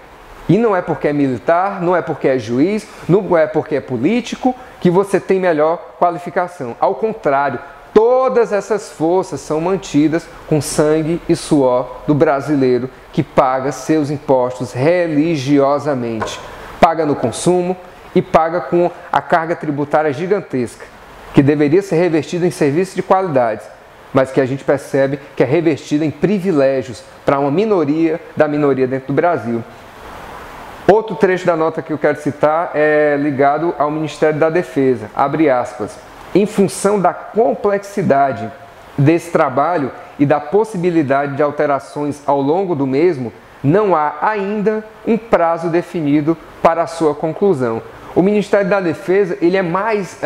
E não é porque é militar, não é porque é juiz, não é porque é político que você tem melhor qualificação. Ao contrário, todas essas forças são mantidas com sangue e suor do brasileiro que paga seus impostos religiosamente. Paga no consumo e paga com a carga tributária gigantesca, que deveria ser revertida em serviços de qualidade, mas que a gente percebe que é revertida em privilégios para uma minoria da minoria dentro do Brasil. Outro trecho da nota que eu quero citar é ligado ao Ministério da Defesa, abre aspas. Em função da complexidade desse trabalho e da possibilidade de alterações ao longo do mesmo, não há ainda um prazo definido para a sua conclusão. O Ministério da Defesa ele é mais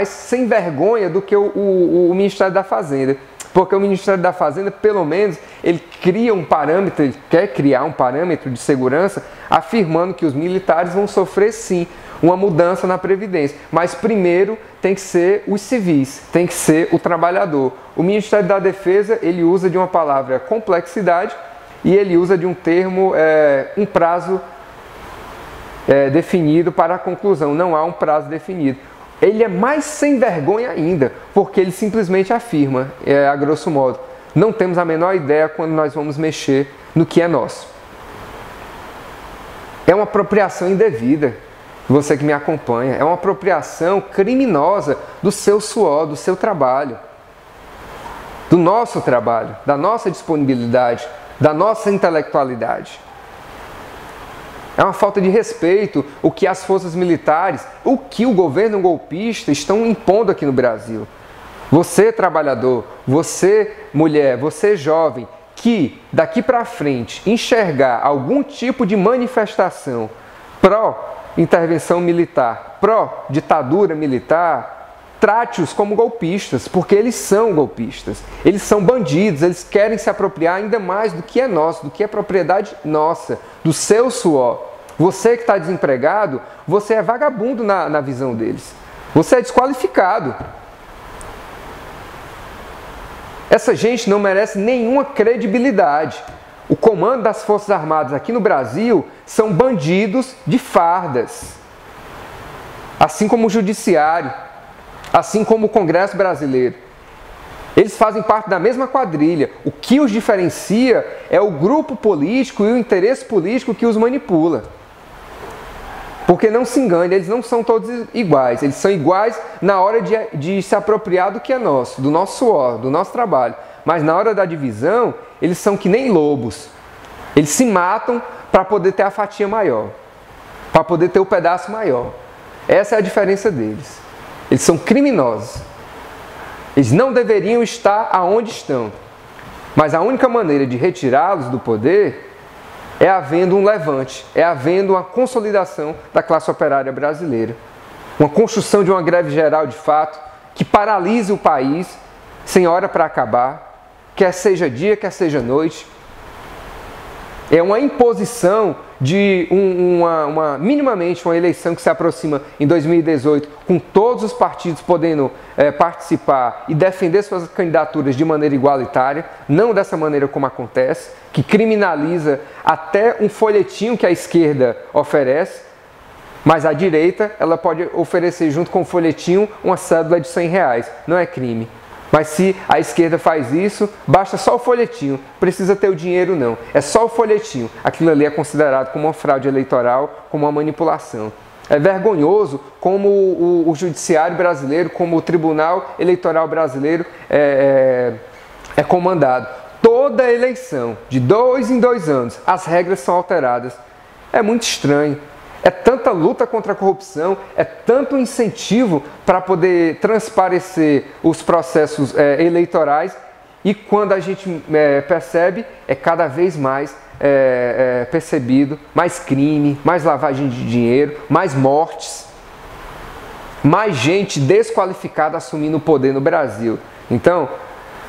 sem vergonha do que o Ministério da Fazenda, porque o Ministério da Fazenda, pelo menos, ele cria um parâmetro, ele quer criar um parâmetro de segurança, afirmando que os militares vão sofrer sim uma mudança na Previdência, mas primeiro tem que ser os civis, tem que ser o trabalhador. O Ministério da Defesa ele usa de uma palavra complexidade e ele usa de um termo, um prazo definido para a conclusão, não há um prazo definido. Ele é mais sem vergonha ainda, porque ele simplesmente afirma, a grosso modo, não temos a menor ideia quando nós vamos mexer no que é nosso. É uma apropriação indevida, você que me acompanha, é uma apropriação criminosa do seu suor, do seu trabalho, do nosso trabalho, da nossa disponibilidade, da nossa intelectualidade. É uma falta de respeito o que as forças militares, o que o governo golpista estão impondo aqui no Brasil. Você, trabalhador, você, mulher, você, jovem, que daqui para frente enxergar algum tipo de manifestação pró-intervenção militar, pró-ditadura militar, trate-os como golpistas, porque eles são golpistas. Eles são bandidos, eles querem se apropriar ainda mais do que é nosso, do que é propriedade nossa, do seu suor. Você que está desempregado, você é vagabundo na visão deles. Você é desqualificado. Essa gente não merece nenhuma credibilidade. O comando das Forças Armadas aqui no Brasil são bandidos de fardas. Assim como o Judiciário, assim como o Congresso Brasileiro. Eles fazem parte da mesma quadrilha. O que os diferencia é o grupo político e o interesse político que os manipula. Porque não se engane, eles não são todos iguais. Eles são iguais na hora de se apropriar do que é nosso, do nosso suor, do nosso trabalho. Mas na hora da divisão, eles são que nem lobos. Eles se matam para poder ter a fatia maior, para poder ter o pedaço maior. Essa é a diferença deles. Eles são criminosos. Eles não deveriam estar aonde estão. Mas a única maneira de retirá-los do poder é havendo um levante, é havendo uma consolidação da classe operária brasileira. Uma construção de uma greve geral de fato, que paralise o país, sem hora para acabar, quer seja dia, quer seja noite. É uma imposição de minimamente uma eleição que se aproxima em 2018, com todos os partidos podendo participar e defender suas candidaturas de maneira igualitária, não dessa maneira como acontece, que criminaliza até um folhetinho que a esquerda oferece, mas a direita ela pode oferecer junto com o folhetinho uma cédula de R$100, não é crime. Mas se a esquerda faz isso, basta só o folhetinho, precisa ter o dinheiro não, é só o folhetinho. Aquilo ali é considerado como uma fraude eleitoral, como uma manipulação. É vergonhoso como o judiciário brasileiro, como o Tribunal Eleitoral brasileiro é comandado. Toda eleição, de 2 em 2 anos, as regras são alteradas. É muito estranho. É tanta luta contra a corrupção, é tanto incentivo para poder transparecer os processos eleitorais e quando a gente percebe, é cada vez mais percebido, mais crime, mais lavagem de dinheiro, mais mortes, mais gente desqualificada assumindo o poder no Brasil. Então,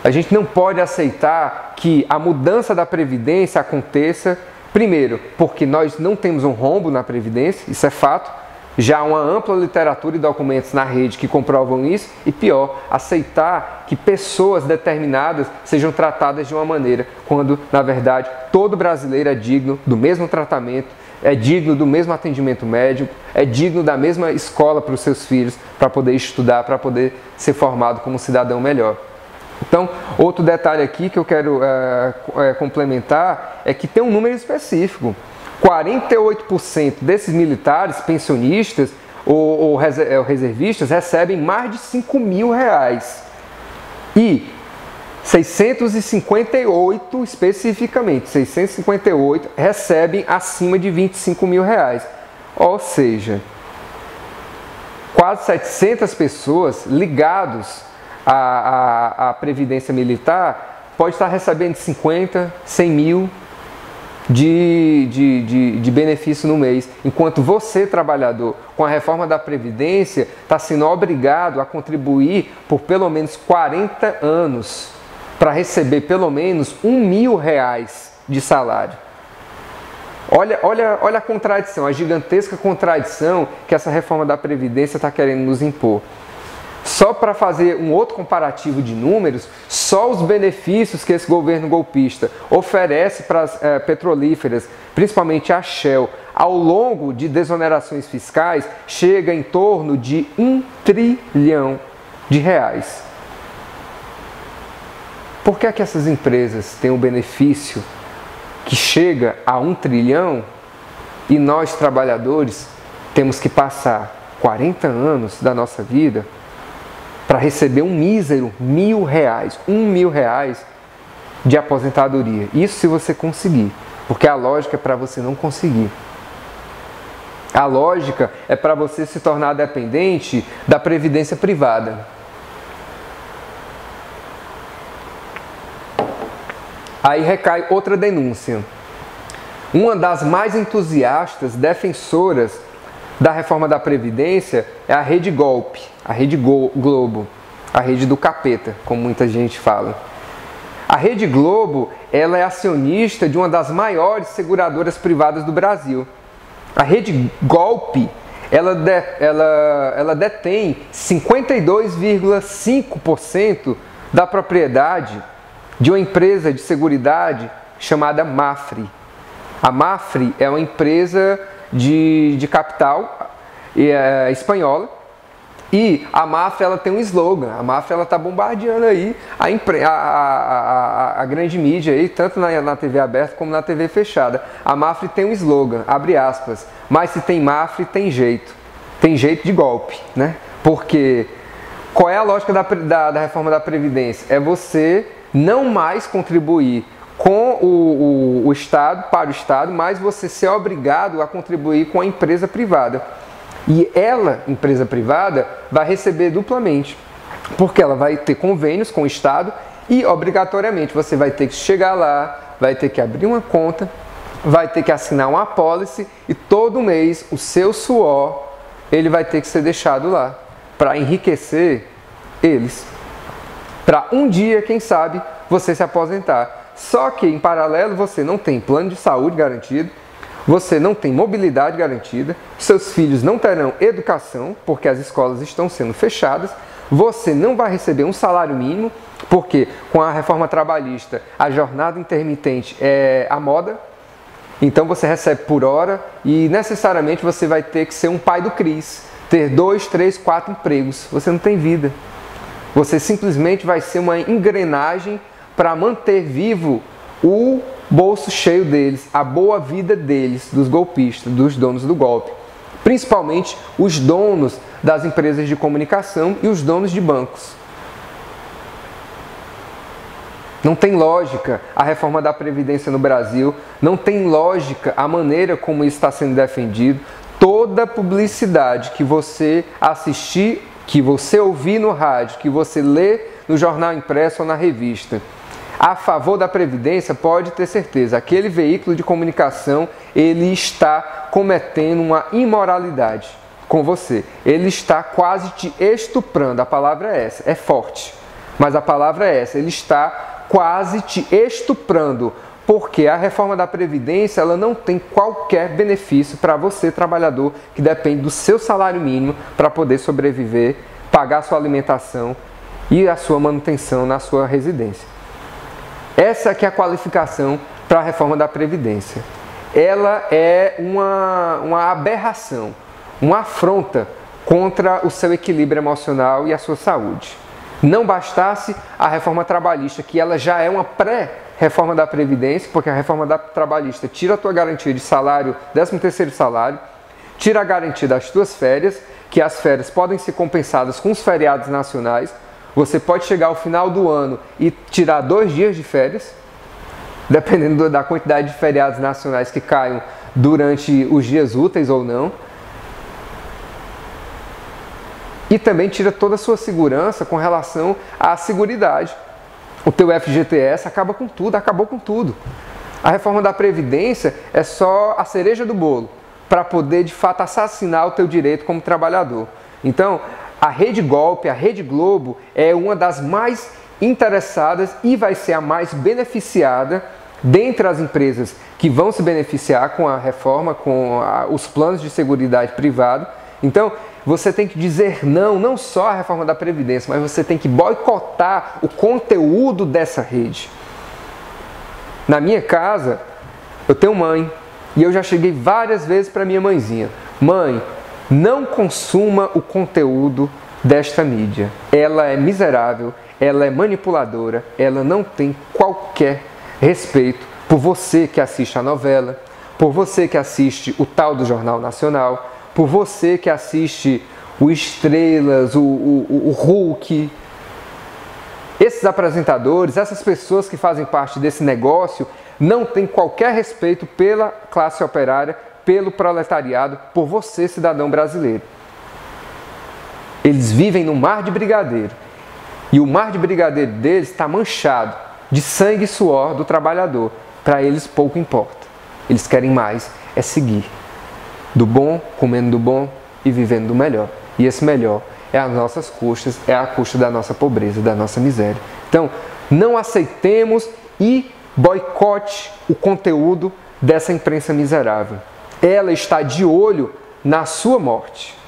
a gente não pode aceitar que a mudança da Previdência aconteça. Primeiro, porque nós não temos um rombo na Previdência, isso é fato. Já há uma ampla literatura e documentos na rede que comprovam isso. E pior, aceitar que pessoas determinadas sejam tratadas de uma maneira, quando, na verdade, todo brasileiro é digno do mesmo tratamento, é digno do mesmo atendimento médico, é digno da mesma escola para os seus filhos, para poder estudar, para poder ser formado como um cidadão melhor. Então, outro detalhe aqui que eu quero complementar é que tem um número específico. 48% desses militares, pensionistas ou reservistas recebem mais de R$5.000. E 658, especificamente, 658 recebem acima de R$25.000. Ou seja, quase 700 pessoas ligadas a Previdência Militar pode estar recebendo 50, 100 mil de benefício no mês, enquanto você, trabalhador, com a reforma da Previdência, está sendo obrigado a contribuir por pelo menos 40 anos para receber pelo menos R$1.000 de salário. Olha a contradição, a gigantesca contradição que essa reforma da Previdência está querendo nos impor. Só para fazer um outro comparativo de números, só os benefícios que esse governo golpista oferece para as petrolíferas, principalmente a Shell, ao longo de desonerações fiscais, chega em torno de R$1 trilhão. Por que é que essas empresas têm um benefício que chega a R$1 trilhão e nós, trabalhadores, temos que passar 40 anos da nossa vida para receber um mísero R$1.000, R$1.000 de aposentadoria? Isso se você conseguir, porque a lógica é para você não conseguir. A lógica é para você se tornar dependente da previdência privada. Aí recai outra denúncia. Uma das mais entusiastas defensoras da reforma da Previdência é a Rede Golpe, a Rede Globo, a rede do capeta, como muita gente fala. A Rede Globo, ela é acionista de uma das maiores seguradoras privadas do Brasil. A rede golpe, ela detém 52,5% da propriedade de uma empresa de seguridade chamada Mapfre. A Mapfre é uma empresa de capital espanhola, e a Mapfre ela tem um slogan. A Mapfre ela está bombardeando aí a grande mídia, aí, tanto na TV aberta como na TV fechada. A Mapfre tem um slogan, abre aspas, mas se tem Mapfre tem jeito de golpe, né? Porque qual é a lógica da reforma da Previdência? É você não mais contribuir com o Estado, para o Estado, mas você ser obrigado a contribuir com a empresa privada. E ela, empresa privada, vai receber duplamente, porque ela vai ter convênios com o Estado e, obrigatoriamente, você vai ter que chegar lá, vai ter que abrir uma conta, vai ter que assinar uma apólice e todo mês o seu suor ele vai ter que ser deixado lá para enriquecer eles, para um dia, quem sabe, você se aposentar. Só que, em paralelo, você não tem plano de saúde garantido, você não tem mobilidade garantida, seus filhos não terão educação, porque as escolas estão sendo fechadas, você não vai receber um salário mínimo, porque com a reforma trabalhista a jornada intermitente é a moda, então você recebe por hora e necessariamente você vai ter que ser um pai do Cris, ter 2, 3, 4 empregos, você não tem vida. Você simplesmente vai ser uma engrenagem para manter vivo o bolso cheio deles, a boa vida deles, dos golpistas, dos donos do golpe. Principalmente os donos das empresas de comunicação e os donos de bancos. Não tem lógica a reforma da Previdência no Brasil, não tem lógica a maneira como isso está sendo defendido. Toda publicidade que você assistir, que você ouvir no rádio, que você lê no jornal impresso ou na revista, a favor da Previdência, pode ter certeza, aquele veículo de comunicação, ele está cometendo uma imoralidade com você. Ele está quase te estuprando, a palavra é essa, é forte, mas a palavra é essa, ele está quase te estuprando, porque a reforma da Previdência, ela não tem qualquer benefício para você, trabalhador, que depende do seu salário mínimo para poder sobreviver, pagar sua alimentação e a sua manutenção na sua residência. Essa que é a qualificação para a reforma da Previdência. Ela é uma aberração, uma afronta contra o seu equilíbrio emocional e a sua saúde. Não bastasse a reforma trabalhista, que ela já é uma pré-reforma da Previdência, porque a reforma da trabalhista tira a tua garantia de salário, 13º salário, tira a garantia das tuas férias, que as férias podem ser compensadas com os feriados nacionais. Você pode chegar ao final do ano e tirar 2 dias de férias, dependendo da quantidade de feriados nacionais que caiam durante os dias úteis ou não. E também tira toda a sua segurança com relação à seguridade. O teu FGTS acaba com tudo, acabou com tudo. A reforma da Previdência é só a cereja do bolo, para poder de fato assassinar o teu direito como trabalhador. Então, a Rede Golpe, a Rede Globo, é uma das mais interessadas e vai ser a mais beneficiada dentre as empresas que vão se beneficiar com a reforma, com os planos de seguridade privada. Então, você tem que dizer não só à reforma da Previdência, mas você tem que boicotar o conteúdo dessa rede. Na minha casa, eu tenho mãe e eu já cheguei várias vezes para minha mãezinha. Mãe, não consuma o conteúdo desta mídia. Ela é miserável, ela é manipuladora, ela não tem qualquer respeito por você que assiste a novela, por você que assiste o tal do Jornal Nacional, por você que assiste o Estrelas, o Hulk. Esses apresentadores, essas pessoas que fazem parte desse negócio, não têm qualquer respeito pela classe operária, pelo proletariado, por você, cidadão brasileiro. Eles vivem no mar de brigadeiro. E o mar de brigadeiro deles está manchado de sangue e suor do trabalhador. Para eles pouco importa. Eles querem mais, é seguir. Do bom, comendo do bom e vivendo do melhor. E esse melhor é às nossas custas, é a custa da nossa pobreza, da nossa miséria. Então, não aceitemos e boicote o conteúdo dessa imprensa miserável. ela está de olho na sua morte.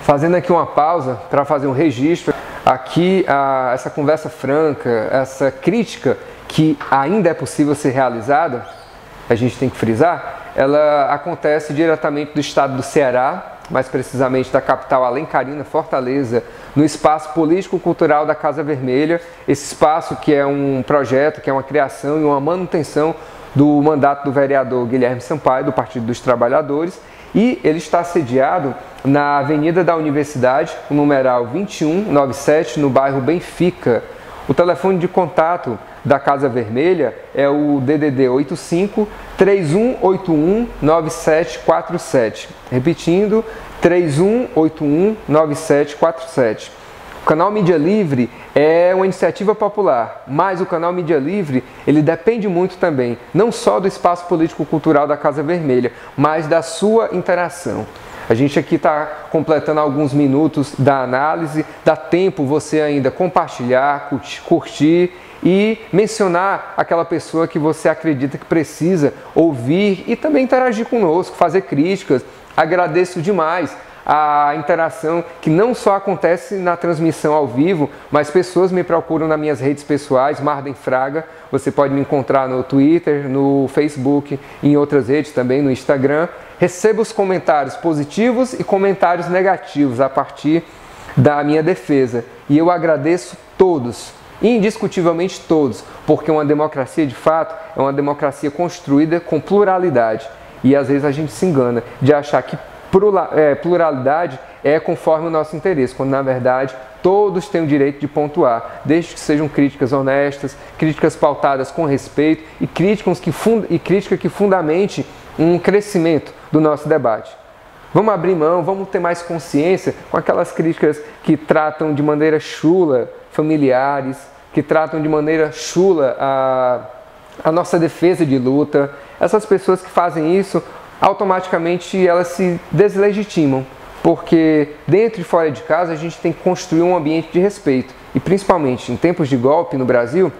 Fazendo aqui uma pausa para fazer um registro, aqui essa conversa franca, essa crítica que ainda é possível ser realizada, a gente tem que frisar, ela acontece diretamente do estado do Ceará, mais precisamente da capital alencarina, Fortaleza, no espaço político-cultural da Casa Vermelha, esse espaço que é um projeto, que é uma criação e uma manutenção do mandato do vereador Guilherme Sampaio, do Partido dos Trabalhadores, e ele está sediado na Avenida da Universidade, o numeral 2197, no bairro Benfica. O telefone de contato da Casa Vermelha é o DDD 85 3181 9747. Repetindo, 3181 9747. O canal Mídia Livre é uma iniciativa popular, mas o canal Mídia Livre ele depende muito também, não só do espaço político-cultural da Casa Vermelha, mas da sua interação. A gente aqui está completando alguns minutos da análise, dá tempo você ainda compartilhar, curtir e mencionar aquela pessoa que você acredita que precisa ouvir e também interagir conosco, fazer críticas. Agradeço demais a interação que não só acontece na transmissão ao vivo, mas pessoas me procuram nas minhas redes pessoais, Marden Fraga, você pode me encontrar no Twitter, no Facebook, em outras redes também, no Instagram. Recebo os comentários positivos e comentários negativos a partir da minha defesa. E eu agradeço todos, indiscutivelmente todos, porque uma democracia de fato é uma democracia construída com pluralidade. E às vezes a gente se engana de achar que pluralidade é conforme o nosso interesse, quando na verdade todos têm o direito de pontuar, desde que sejam críticas honestas, críticas pautadas com respeito e crítica que fundamente um crescimento do nosso debate. Vamos abrir mão, vamos ter mais consciência com aquelas críticas que tratam de maneira chula familiares, que tratam de maneira chula a nossa defesa de luta. Essas pessoas que fazem isso, automaticamente elas se deslegitimam, porque dentro e fora de casa a gente tem que construir um ambiente de respeito. E principalmente em tempos de golpe no Brasil,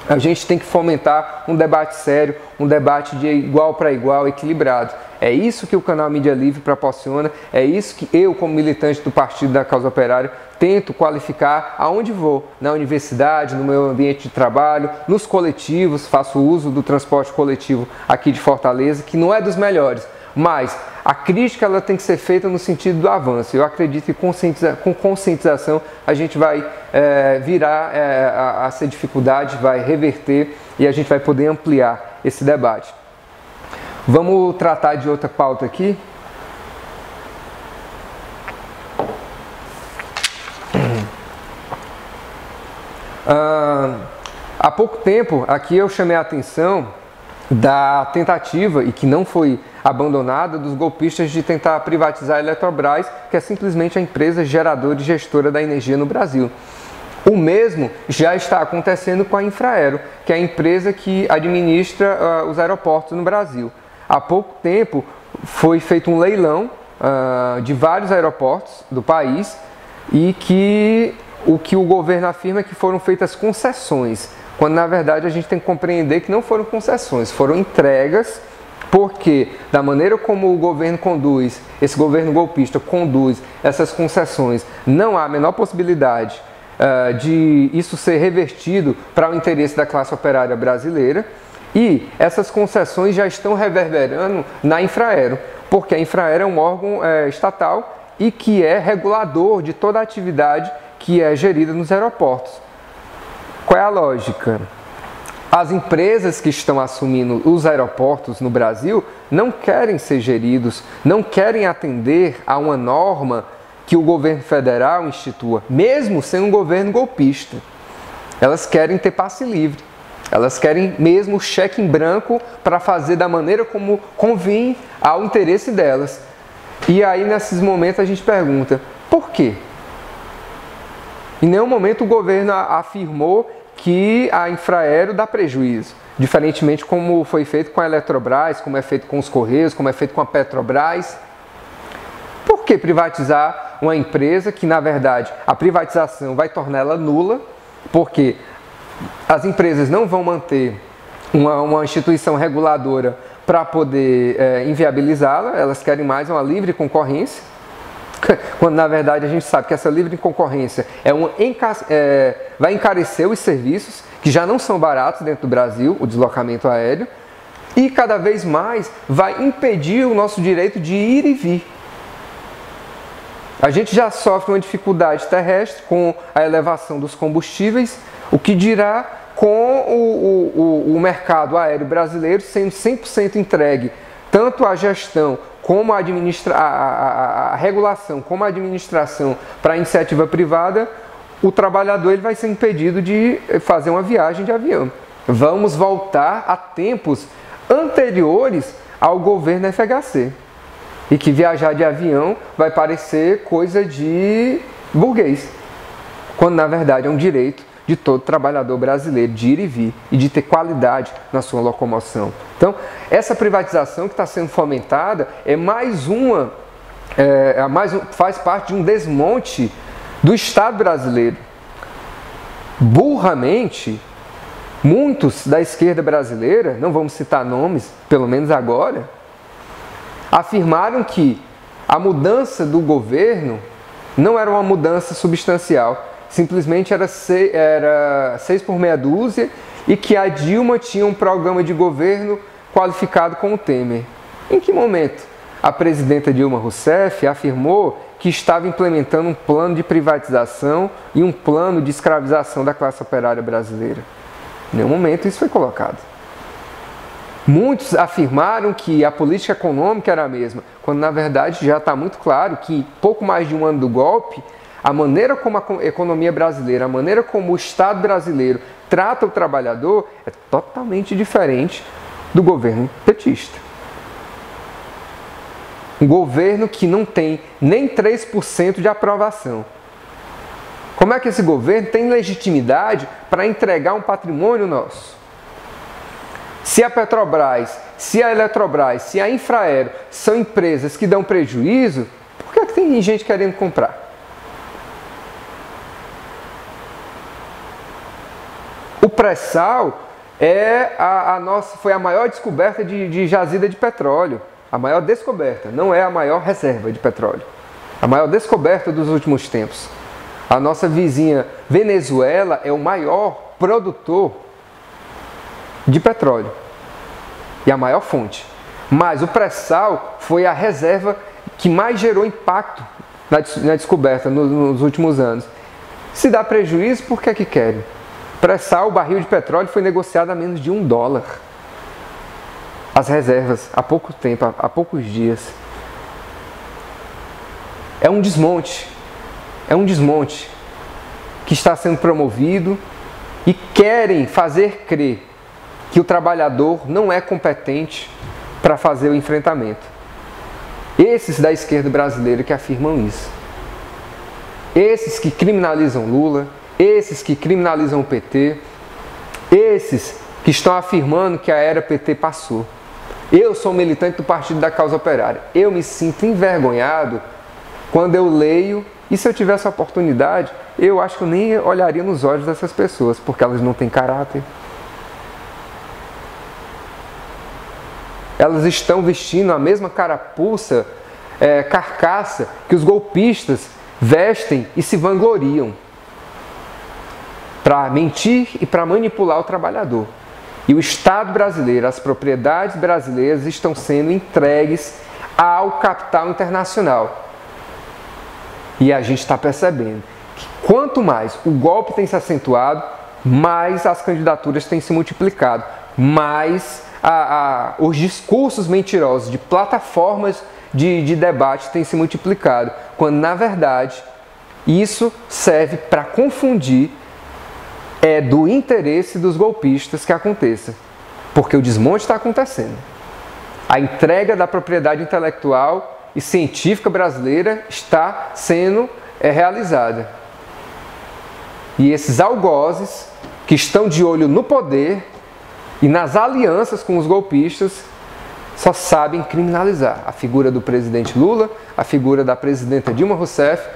a gente tem que fomentar um debate sério, um debate de igual para igual, equilibrado. É isso que o canal Mídia Livre proporciona, é isso que eu, como militante do Partido da Causa Operária, tento qualificar aonde vou, na universidade, no meu ambiente de trabalho, nos coletivos, faço uso do transporte coletivo aqui de Fortaleza, que não é dos melhores, mas a crítica ela tem que ser feita no sentido do avanço. Eu acredito que com conscientização a gente vai virar essa dificuldade, vai reverter e a gente vai poder ampliar esse debate. Vamos tratar de outra pauta aqui. Há pouco tempo, aqui eu chamei a atenção da tentativa, e que não foi abandonada, dos golpistas de tentar privatizar a Eletrobras, que é simplesmente a empresa geradora e gestora da energia no Brasil. O mesmo já está acontecendo com a Infraero, que é a empresa que administra os aeroportos no Brasil. Há pouco tempo foi feito um leilão de vários aeroportos do país e que o governo afirma que foram feitas concessões, quando na verdade a gente tem que compreender que não foram concessões, foram entregas, porque da maneira como o governo conduz, esse governo golpista conduz essas concessões, não há a menor possibilidade de isso ser revertido para o interesse da classe operária brasileira. E essas concessões já estão reverberando na Infraero, porque a Infraero é um órgão estatal e que é regulador de toda a atividade que é gerida nos aeroportos. Qual é a lógica? As empresas que estão assumindo os aeroportos no Brasil não querem ser geridos, não querem atender a uma norma que o governo federal institua, mesmo sendo um governo golpista. Elas querem ter passe livre. Elas querem mesmo cheque em branco para fazer da maneira como convém ao interesse delas. E aí, nesses momentos, a gente pergunta, por quê? Em nenhum momento o governo afirmou que a Infraero dá prejuízo, diferentemente como foi feito com a Eletrobras, como é feito com os Correios, como é feito com a Petrobras. Por que privatizar uma empresa que, na verdade, a privatização vai torná-la nula, porque as empresas não vão manter uma instituição reguladora para poder inviabilizá-la. Elas querem mais uma livre concorrência, quando na verdade a gente sabe que essa livre concorrência vai encarecer os serviços, que já não são baratos dentro do Brasil, o deslocamento aéreo, e cada vez mais vai impedir o nosso direito de ir e vir. A gente já sofre uma dificuldade terrestre com a elevação dos combustíveis, o que dirá com o mercado aéreo brasileiro sendo 100% entregue, tanto a gestão como a regulação, como a administração para a iniciativa privada. O trabalhador ele vai ser impedido de fazer uma viagem de avião. Vamos voltar a tempos anteriores ao governo FHC. E que viajar de avião vai parecer coisa de burguês, quando na verdade é um direito de todo trabalhador brasileiro de ir e vir e de ter qualidade na sua locomoção. Então, essa privatização que está sendo fomentada faz parte de um desmonte do Estado brasileiro. Burramente, muitos da esquerda brasileira, não vamos citar nomes, pelo menos agora, afirmaram que a mudança do governo não era uma mudança substancial, simplesmente era 6 por meia dúzia, e que a Dilma tinha um programa de governo qualificado com o Temer. Em que momento a presidenta Dilma Rousseff afirmou que estava implementando um plano de privatização e um plano de escravização da classe operária brasileira? Em nenhum momento isso foi colocado. Muitos afirmaram que a política econômica era a mesma, quando na verdade já está muito claro que pouco mais de um ano do golpe, a maneira como a economia brasileira, a maneira como o Estado brasileiro trata o trabalhador é totalmente diferente do governo petista. Um governo que não tem nem 3% de aprovação. Como é que esse governo tem legitimidade para entregar um patrimônio nosso? Se a Petrobras, se a Eletrobras, se a Infraero são empresas que dão prejuízo, por que tem gente querendo comprar? O pré-sal foi a maior descoberta de jazida de petróleo. A maior descoberta, não é a maior reserva de petróleo. A maior descoberta dos últimos tempos. A nossa vizinha Venezuela é o maior produtor de petróleo e a maior fonte. Mas o pré-sal foi a reserva que mais gerou impacto na descoberta nos últimos anos. Se dá prejuízo, por que querem? Pré-sal, o barril de petróleo foi negociado a menos de $1. As reservas, há pouco tempo, há poucos dias. É um desmonte que está sendo promovido e querem fazer crer que o trabalhador não é competente para fazer o enfrentamento. Esses da esquerda brasileira que afirmam isso. Esses que criminalizam Lula, esses que criminalizam o PT, esses que estão afirmando que a era PT passou. Eu sou militante do Partido da Causa Operária. Eu me sinto envergonhado quando eu leio, e se eu tivesse a oportunidade, eu acho que eu nem olharia nos olhos dessas pessoas, porque elas não têm caráter. Elas estão vestindo a mesma carapuça, carcaça, que os golpistas vestem e se vangloriam, para mentir e para manipular o trabalhador. E o Estado brasileiro, as propriedades brasileiras estão sendo entregues ao capital internacional. E a gente está percebendo que quanto mais o golpe tem se acentuado, mais as candidaturas têm se multiplicado, mais os discursos mentirosos de plataformas de debate têm se multiplicado, quando na verdade isso serve para confundir do interesse dos golpistas que aconteça, porque o desmonte está acontecendo. A entrega da propriedade intelectual e científica brasileira está sendo realizada. E esses algozes que estão de olho no poder e nas alianças com os golpistas só sabem criminalizar a figura do presidente Lula, a figura da presidenta Dilma Rousseff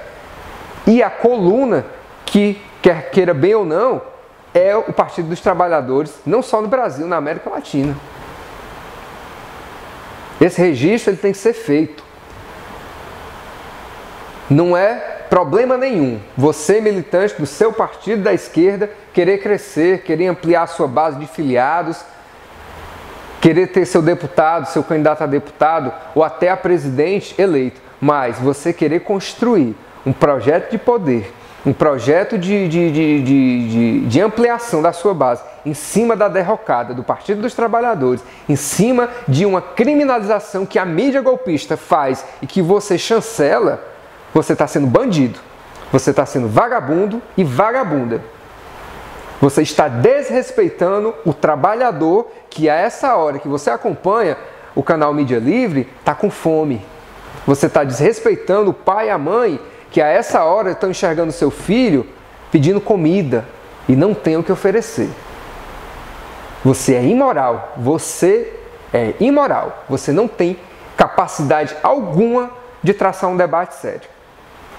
e a coluna que, quer queira bem ou não, é o Partido dos Trabalhadores, não só no Brasil, na América Latina. Esse registro ele tem que ser feito. Não é problema nenhum você, militante do seu partido da esquerda, querer crescer, querer ampliar a sua base de filiados, querer ter seu deputado, seu candidato a deputado ou até a presidente eleito, mas você querer construir um projeto de poder, um projeto de ampliação da sua base em cima da derrocada do Partido dos Trabalhadores, em cima de uma criminalização que a mídia golpista faz e que você chancela, você está sendo bandido, você está sendo vagabundo e vagabunda. Você está desrespeitando o trabalhador que a essa hora que você acompanha o canal Mídia Livre está com fome. Você está desrespeitando o pai e a mãe que a essa hora estão enxergando seu filho pedindo comida e não tem o que oferecer. Você é imoral, você não tem capacidade alguma de traçar um debate sério.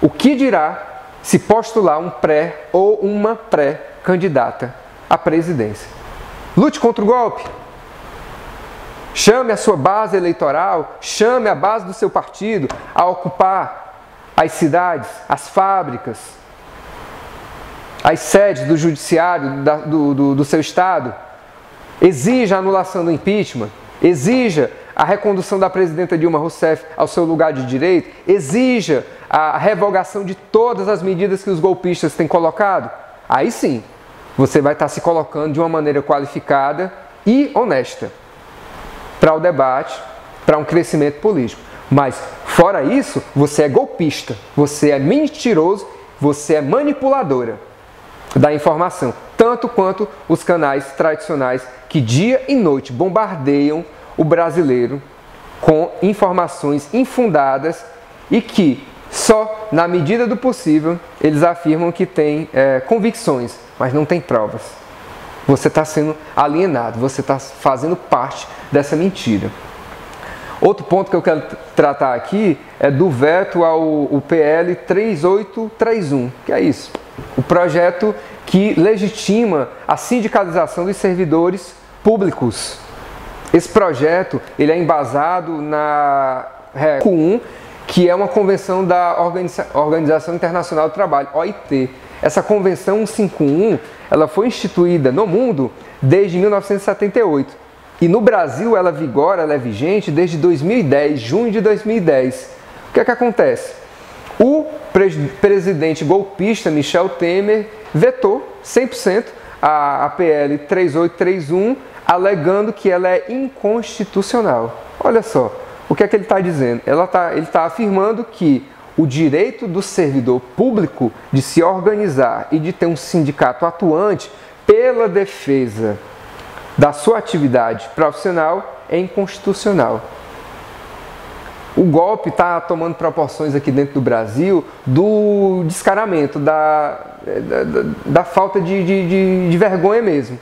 O que dirá se postular um pré ou uma pré-candidata à presidência? Lute contra o golpe. Chame a sua base eleitoral, chame a base do seu partido a ocupar as cidades, as fábricas, as sedes do judiciário do seu estado. Exija a anulação do impeachment, exija a recondução da presidenta Dilma Rousseff ao seu lugar de direito, exija a revogação de todas as medidas que os golpistas têm colocado. Aí sim, você vai estar se colocando de uma maneira qualificada e honesta para o debate, para um crescimento político. Mas, fora isso, você é golpista, você é mentiroso, você é manipuladora da informação, tanto quanto os canais tradicionais que dia e noite bombardeiam o brasileiro com informações infundadas e que, só na medida do possível, eles afirmam que têm convicções, mas não têm provas. Você está sendo alienado, você está fazendo parte dessa mentira. Outro ponto que eu quero tratar aqui é do veto ao PL 3831, que é isso, o projeto que legitima a sindicalização dos servidores públicos. Esse projeto ele é embasado na REC 1, que é uma convenção da Organização Internacional do Trabalho, OIT. Essa convenção 151 ela foi instituída no mundo desde 1978. E no Brasil ela vigora, ela é vigente desde 2010, junho de 2010. O que é que acontece? O presidente golpista Michel Temer vetou 100% a PL 3831, alegando que ela é inconstitucional. Olha só, o que é que ele está dizendo? Ele está afirmando que o direito do servidor público de se organizar e de ter um sindicato atuante pela defesa da sua atividade profissional é inconstitucional. O golpe está tomando proporções aqui dentro do Brasil do descaramento, da falta de vergonha mesmo.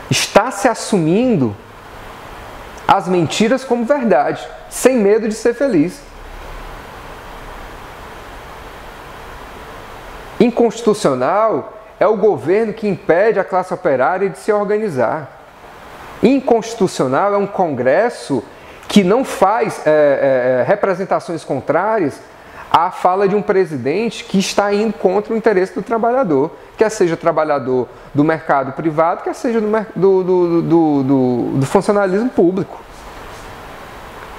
Está se assumindo as mentiras como verdade, sem medo de ser feliz. Inconstitucional é o governo que impede a classe operária de se organizar. Inconstitucional é um Congresso que não faz representações contrárias à fala de um presidente que está indo contra o interesse do trabalhador, quer seja trabalhador do mercado privado, quer seja do funcionalismo público.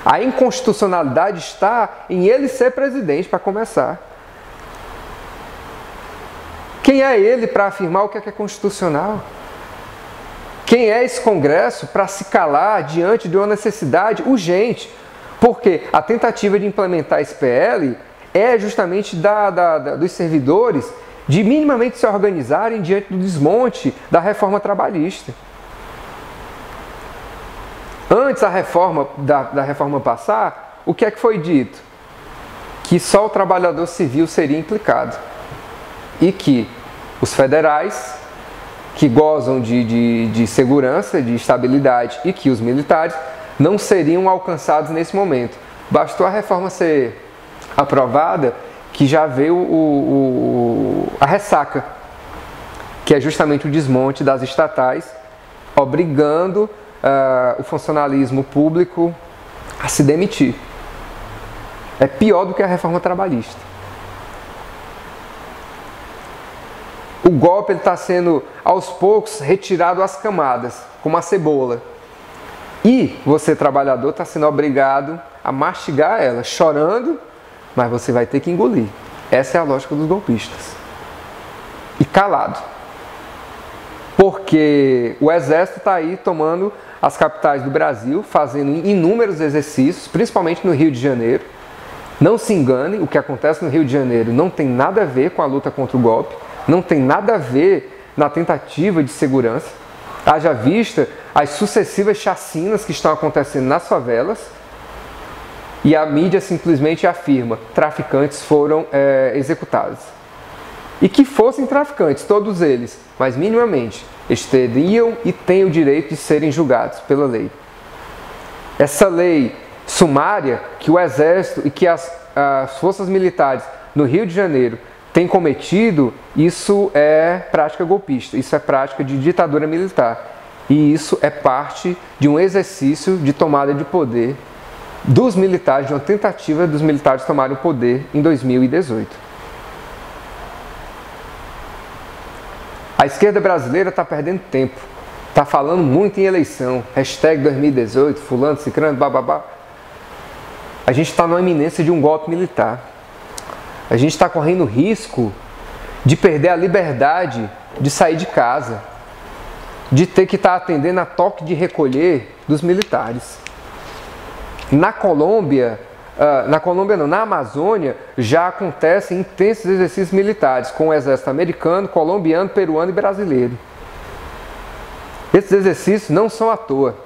A inconstitucionalidade está em ele ser presidente, para começar. Quem é ele para afirmar o que é constitucional? Quem é esse Congresso para se calar diante de uma necessidade urgente? Porque a tentativa de implementar esse PL é justamente dos servidores de minimamente se organizarem diante do desmonte da reforma trabalhista. Antes da reforma passar, o que é que foi dito? Que só o trabalhador civil seria implicado. E que os federais, que gozam de segurança, de estabilidade, e que os militares não seriam alcançados nesse momento. Bastou a reforma ser aprovada que já veio a ressaca, que é justamente o desmonte das estatais, obrigando o funcionalismo público a se demitir. É pior do que a reforma trabalhista. O golpe está sendo, aos poucos, retirado às camadas, como a cebola. E você, trabalhador, está sendo obrigado a mastigar ela, chorando, mas você vai ter que engolir. Essa é a lógica dos golpistas. E calado. Porque o Exército está aí tomando as capitais do Brasil, fazendo inúmeros exercícios, principalmente no Rio de Janeiro. Não se engane, o que acontece no Rio de Janeiro não tem nada a ver com a luta contra o golpe, não tem nada a ver na tentativa de segurança. Haja vista as sucessivas chacinas que estão acontecendo nas favelas, e a mídia simplesmente afirma: traficantes foram executados. E que fossem traficantes, todos eles, mas minimamente, eles teriam e têm o direito de serem julgados pela lei. Essa lei sumária que o Exército e que as forças militares no Rio de Janeiro têm cometido, isso é prática golpista, isso é prática de ditadura militar. E isso é parte de um exercício de tomada de poder dos militares, de uma tentativa dos militares tomarem o poder em 2018. A esquerda brasileira está perdendo tempo, está falando muito em eleição, hashtag 2018, fulano, cicrano, bababá. A gente está na iminência de um golpe militar. A gente está correndo risco de perder a liberdade de sair de casa, de ter que estar atendendo a toque de recolher dos militares. Na Colômbia não, na Amazônia, já acontecem intensos exercícios militares com o exército americano, colombiano, peruano e brasileiro. Esses exercícios não são à toa.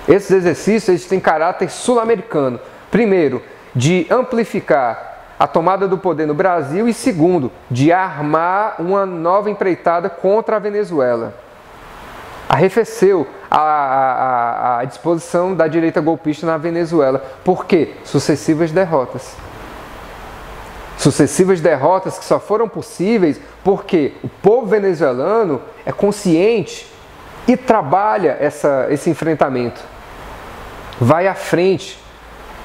Esses exercícios eles têm caráter sul-americano. Primeiro, de amplificar a tomada do poder no Brasil e segundo, de armar uma nova empreitada contra a Venezuela. Arrefeceu a disposição da direita golpista na Venezuela. Por quê? Sucessivas derrotas. Sucessivas derrotas que só foram possíveis porque o povo venezuelano é consciente e trabalha esse enfrentamento. Vai à frente,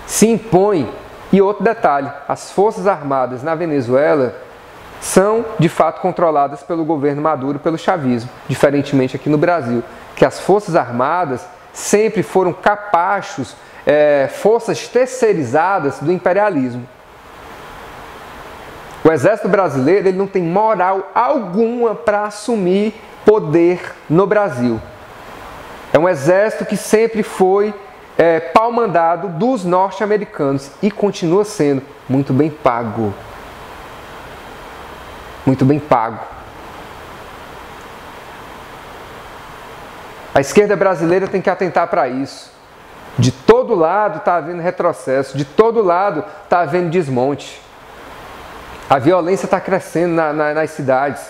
se impõe. E outro detalhe, as forças armadas na Venezuela são de fato controladas pelo governo Maduro, pelo chavismo, diferentemente aqui no Brasil, que as forças armadas sempre foram capachos, forças terceirizadas do imperialismo. O exército brasileiro ele não tem moral alguma para assumir poder no Brasil. É um exército que sempre foi pau-mandado dos norte-americanos e continua sendo muito bem pago. Muito bem pago. A esquerda brasileira tem que atentar para isso. De todo lado está havendo retrocesso, de todo lado está havendo desmonte. A violência está crescendo nas cidades,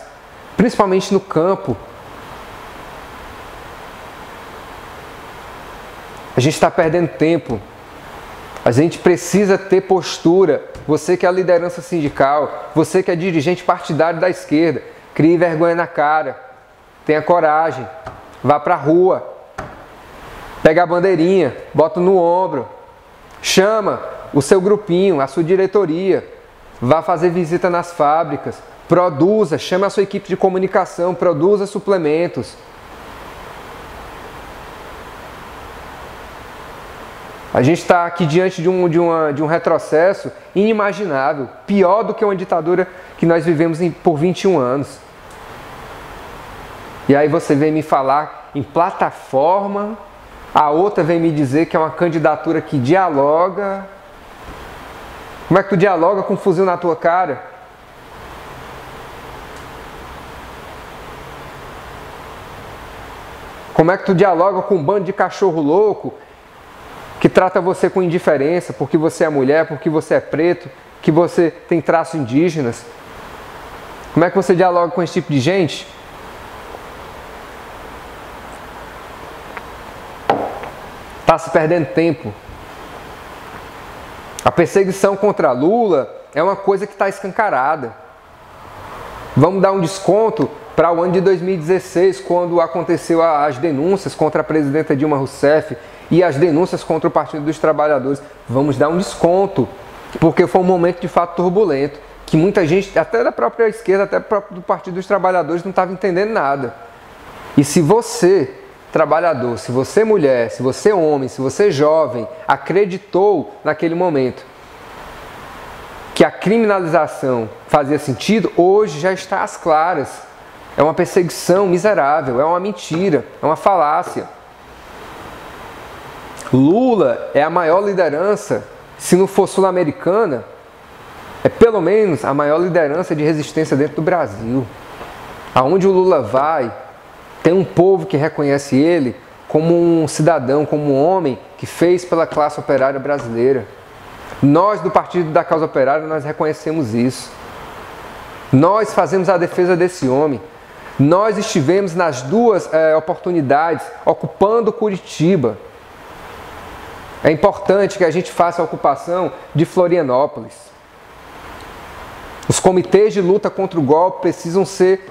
principalmente no campo. A gente está perdendo tempo. A gente precisa ter postura. Você que é a liderança sindical, você que é dirigente partidário da esquerda, crie vergonha na cara, tenha coragem, vá para a rua, pega a bandeirinha, bota no ombro, chama o seu grupinho, a sua diretoria, vá fazer visita nas fábricas, produza, chame a sua equipe de comunicação, produza suplementos. A gente está aqui diante de um retrocesso inimaginável, pior do que uma ditadura que nós vivemos por 21 anos. E aí você vem me falar em plataforma, a outra vem me dizer que é uma candidatura que dialoga. Como é que tu dialoga com um fuzil na tua cara? Como é que tu dialoga com um bando de cachorro louco que trata você com indiferença porque você é mulher, porque você é preto, que você tem traços indígenas? Como é que você dialoga com esse tipo de gente? Está se perdendo tempo. A perseguição contra Lula é uma coisa que está escancarada. Vamos dar um desconto para o ano de 2016, quando aconteceu as denúncias contra a presidenta Dilma Rousseff e as denúncias contra o Partido dos Trabalhadores. Vamos dar um desconto, porque foi um momento de fato turbulento, que muita gente, até da própria esquerda, até do Partido dos Trabalhadores, não estava entendendo nada. E se você, trabalhador, se você mulher, se você homem, se você jovem, acreditou naquele momento que a criminalização fazia sentido, hoje já está às claras. É uma perseguição miserável, é uma mentira, é uma falácia. Lula é a maior liderança, se não for sul-americana, é pelo menos a maior liderança de resistência dentro do Brasil. Aonde o Lula vai, tem um povo que reconhece ele como um cidadão, como um homem que fez pela classe operária brasileira. Nós do Partido da Causa Operária, nós reconhecemos isso. Nós fazemos a defesa desse homem. Nós estivemos nas duas oportunidades ocupando Curitiba. É importante que a gente faça a ocupação de Florianópolis. Os comitês de luta contra o golpe precisam ser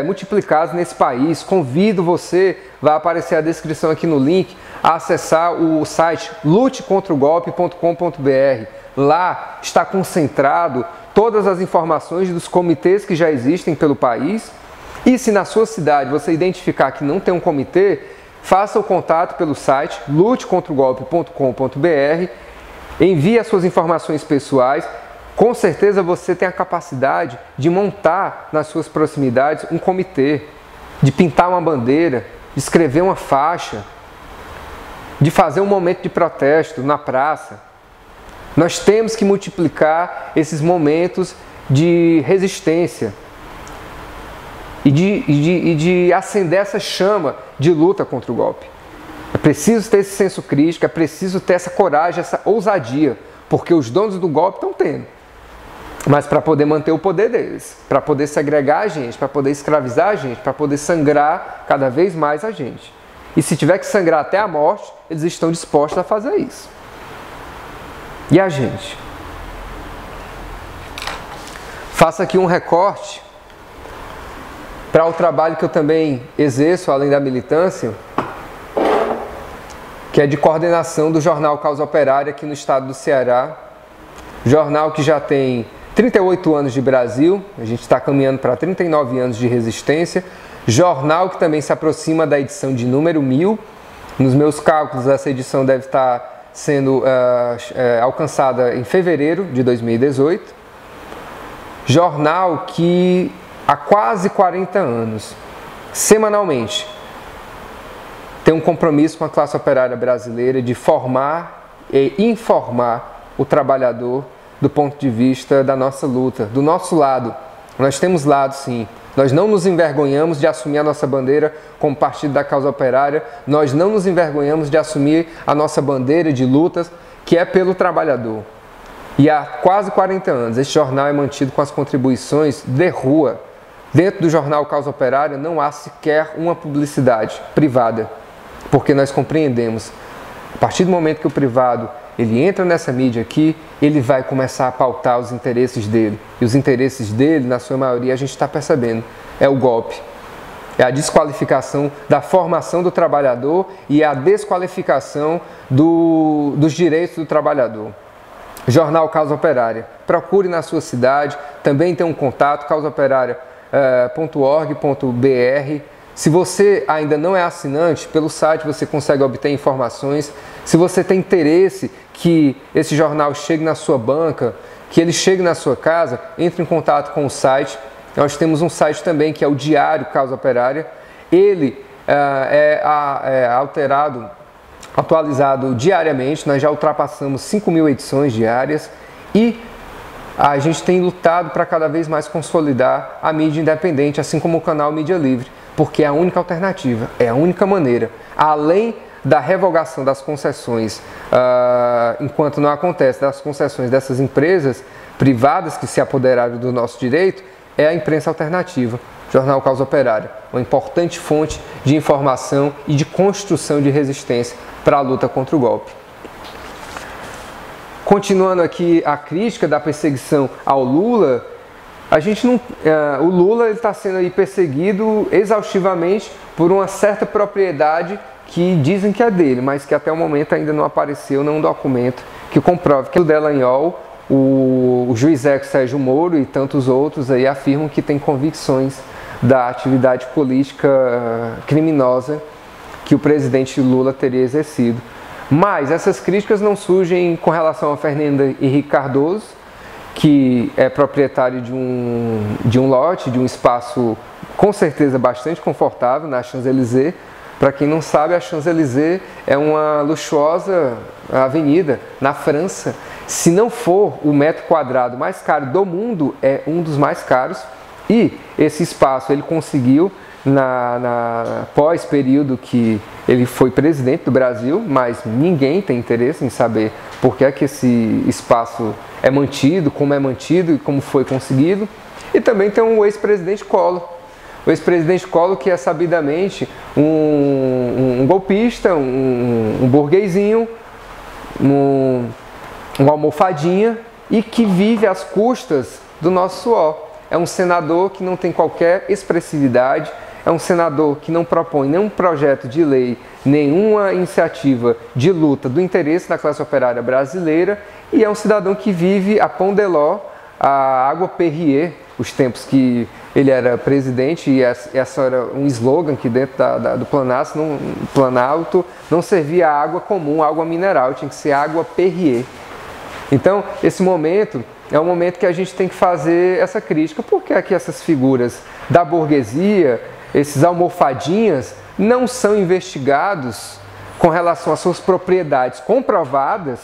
multiplicados nesse país. Convido você, vai aparecer a descrição aqui no link, a acessar o site lutecontragolpe.com.br. Lá está concentrado todas as informações dos comitês que já existem pelo país. E se na sua cidade você identificar que não tem um comitê, faça o contato pelo site lutecontragolpe.com.br, envie as suas informações pessoais. Com certeza você tem a capacidade de montar nas suas proximidades um comitê, de pintar uma bandeira, de escrever uma faixa, de fazer um momento de protesto na praça. Nós temos que multiplicar esses momentos de resistência e de acender essa chama de luta contra o golpe. É preciso ter esse senso crítico, é preciso ter essa coragem, essa ousadia, porque os donos do golpe estão tendo. Mas para poder manter o poder deles, para poder segregar a gente, para poder escravizar a gente, para poder sangrar cada vez mais a gente. E se tiver que sangrar até a morte, eles estão dispostos a fazer isso. E a gente? Faço aqui um recorte para o trabalho que eu também exerço, além da militância, que é de coordenação do jornal Causa Operária aqui no estado do Ceará. Jornal que já tem 38 anos de Brasil, a gente está caminhando para 39 anos de resistência. Jornal que também se aproxima da edição de número 1000. Nos meus cálculos, essa edição deve estar sendo alcançada em fevereiro de 2018. Jornal que há quase 40 anos, semanalmente, tem um compromisso com a classe operária brasileira de formar e informar o trabalhador do ponto de vista da nossa luta, do nosso lado. Nós temos lado, sim. Nós não nos envergonhamos de assumir a nossa bandeira como Partido da Causa Operária, nós não nos envergonhamos de assumir a nossa bandeira de lutas, que é pelo trabalhador. E há quase 40 anos, esse jornal é mantido com as contribuições de rua. Dentro do jornal Causa Operária não há sequer uma publicidade privada, porque nós compreendemos, a partir do momento que o privado ele entra nessa mídia aqui, ele vai começar a pautar os interesses dele. E os interesses dele, na sua maioria, a gente está percebendo, é o golpe. É a desqualificação da formação do trabalhador e a desqualificação dos direitos do trabalhador. Jornal Causa Operária. Procure na sua cidade, também tem um contato, causaoperária.org.br. Se você ainda não é assinante, pelo site você consegue obter informações. Se você tem interesse que esse jornal chegue na sua banca, que ele chegue na sua casa, entre em contato com o site. Nós temos um site também que é o Diário Causa Operária. Ele é atualizado diariamente, nós já ultrapassamos 5.000 edições diárias e a gente tem lutado para cada vez mais consolidar a mídia independente, assim como o canal Mídia Livre, porque é a única alternativa, é a única maneira, além da revogação das concessões, enquanto não acontece, das concessões dessas empresas privadas que se apoderaram do nosso direito, é a imprensa alternativa, Jornal Causa Operária, uma importante fonte de informação e de construção de resistência para a luta contra o golpe. Continuando aqui a crítica da perseguição ao Lula, A gente não, o Lula está sendo aí perseguido exaustivamente por uma certa propriedade que dizem que é dele, mas que até o momento ainda não apareceu nenhum documento que comprove que o Dallagnol, o juiz Sérgio Moro e tantos outros aí afirmam que tem convicções da atividade política criminosa que o presidente Lula teria exercido. Mas essas críticas não surgem com relação a Fernando Henrique Cardoso, que é proprietário de um lote, de um espaço com certeza bastante confortável na Champs-Élysées. Para quem não sabe, a Champs-Élysées é uma luxuosa avenida na França. Se não for o metro quadrado mais caro do mundo, é um dos mais caros. E esse espaço ele conseguiu pós-período que ele foi presidente do Brasil, mas ninguém tem interesse em saber por que é que esse espaço é mantido, como é mantido e como foi conseguido. E também tem o ex-presidente Collor. O ex-presidente Collor, que é sabidamente um golpista, um burguesinho, um almofadinha e que vive às custas do nosso suor. É um senador que não tem qualquer expressividade, é um senador que não propõe nenhum projeto de lei, nenhuma iniciativa de luta do interesse da classe operária brasileira e é um cidadão que vive a pão de ló, a água Perrier, os tempos que ele era presidente e essa era um slogan que dentro do Planalto não servia água comum, água mineral, tinha que ser água Perrier. Então, esse momento é um momento que a gente tem que fazer essa crítica. Por que é que essas figuras da burguesia, esses almofadinhas, não são investigados com relação às suas propriedades comprovadas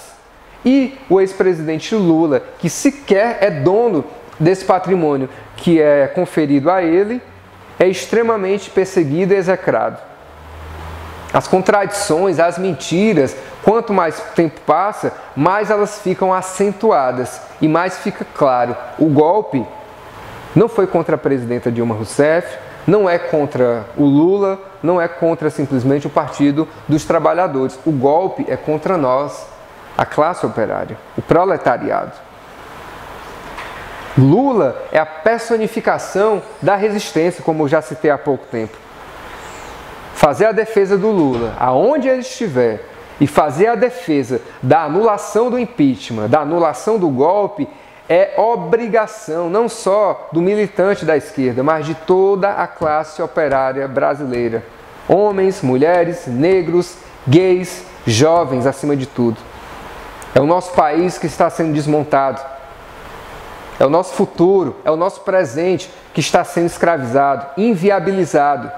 e o ex-presidente Lula, que sequer é dono desse patrimônio que é conferido a ele, é extremamente perseguido e execrado? As contradições, as mentiras, quanto mais tempo passa, mais elas ficam acentuadas e mais fica claro. O golpe não foi contra a presidenta Dilma Rousseff, não é contra o Lula, não é contra simplesmente o Partido dos Trabalhadores. O golpe é contra nós, a classe operária, o proletariado. Lula é a personificação da resistência, como eu já citei há pouco tempo. Fazer a defesa do Lula, aonde ele estiver, e fazer a defesa da anulação do impeachment, da anulação do golpe, é obrigação não só do militante da esquerda, mas de toda a classe operária brasileira. Homens, mulheres, negros, gays, jovens, acima de tudo. É o nosso país que está sendo desmontado. É o nosso futuro, é o nosso presente que está sendo escravizado, inviabilizado.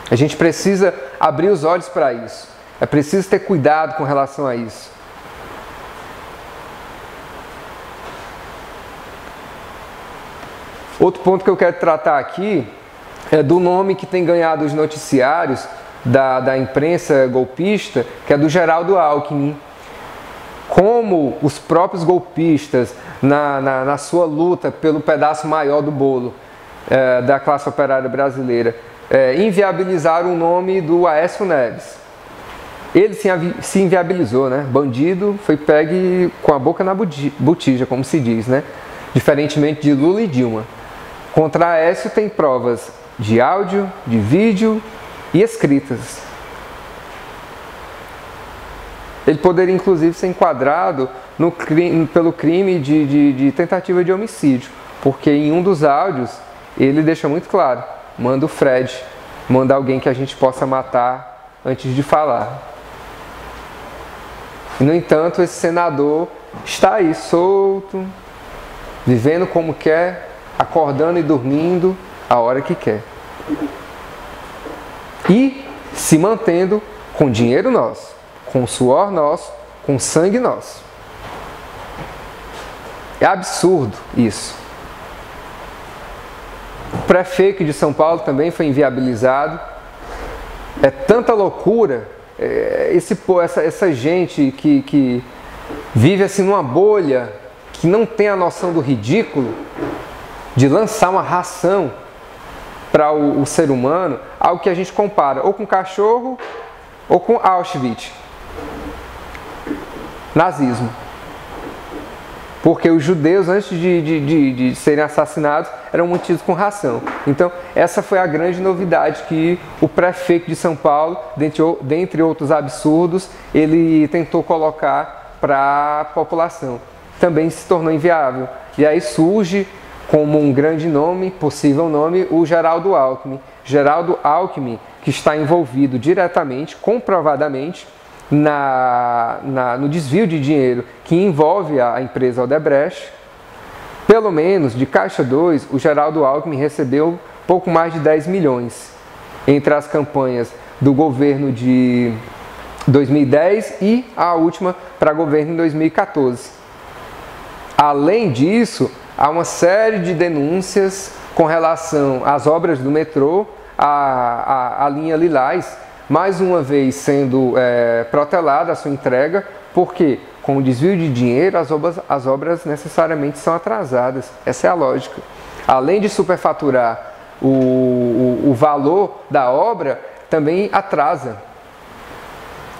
A gente precisa abrir os olhos para isso. É preciso ter cuidado com relação a isso. Outro ponto que eu quero tratar aqui é do nome que tem ganhado os noticiários da imprensa golpista, que é do Geraldo Alckmin. Como os próprios golpistas, na sua luta pelo pedaço maior do bolo da classe operária brasileira, inviabilizaram o nome do Aécio Neves. Ele se inviabilizou, né? Bandido foi pegue com a boca na botija, como se diz, né? Diferentemente de Lula e Dilma. Contra Aécio tem provas de áudio, de vídeo e escritas. Ele poderia, inclusive, ser enquadrado pelo crime de tentativa de homicídio, porque em um dos áudios ele deixa muito claro, manda o Fred, manda alguém que a gente possa matar antes de falar. E, no entanto, esse senador está aí solto, vivendo como quer, acordando e dormindo a hora que quer. E se mantendo com dinheiro nosso, com suor nosso, com sangue nosso. É absurdo isso. O prefeito de São Paulo também foi inviabilizado. É tanta loucura, essa gente que vive assim numa bolha, que não tem a noção do ridículo, de lançar uma ração para o ser humano, algo que a gente compara ou com cachorro ou com Auschwitz. Nazismo. porque os judeus, antes de serem assassinados, eram mantidos com ração. Então, essa foi a grande novidade que o prefeito de São Paulo, dentre outros absurdos, ele tentou colocar para a população. Também se tornou inviável. E aí surge como um grande nome, possível nome, o Geraldo Alckmin. Geraldo Alckmin, que está envolvido diretamente, comprovadamente, no desvio de dinheiro que envolve a empresa Odebrecht. Pelo menos, de Caixa 2, o Geraldo Alckmin recebeu pouco mais de 10 milhões entre as campanhas do governo de 2010 e a última para governo em 2014. Além disso, há uma série de denúncias com relação às obras do metrô, a linha Lilás, mais uma vez sendo protelada a sua entrega, porque com o desvio de dinheiro as obras necessariamente são atrasadas. Essa é a lógica. Além de superfaturar o valor da obra, também atrasa.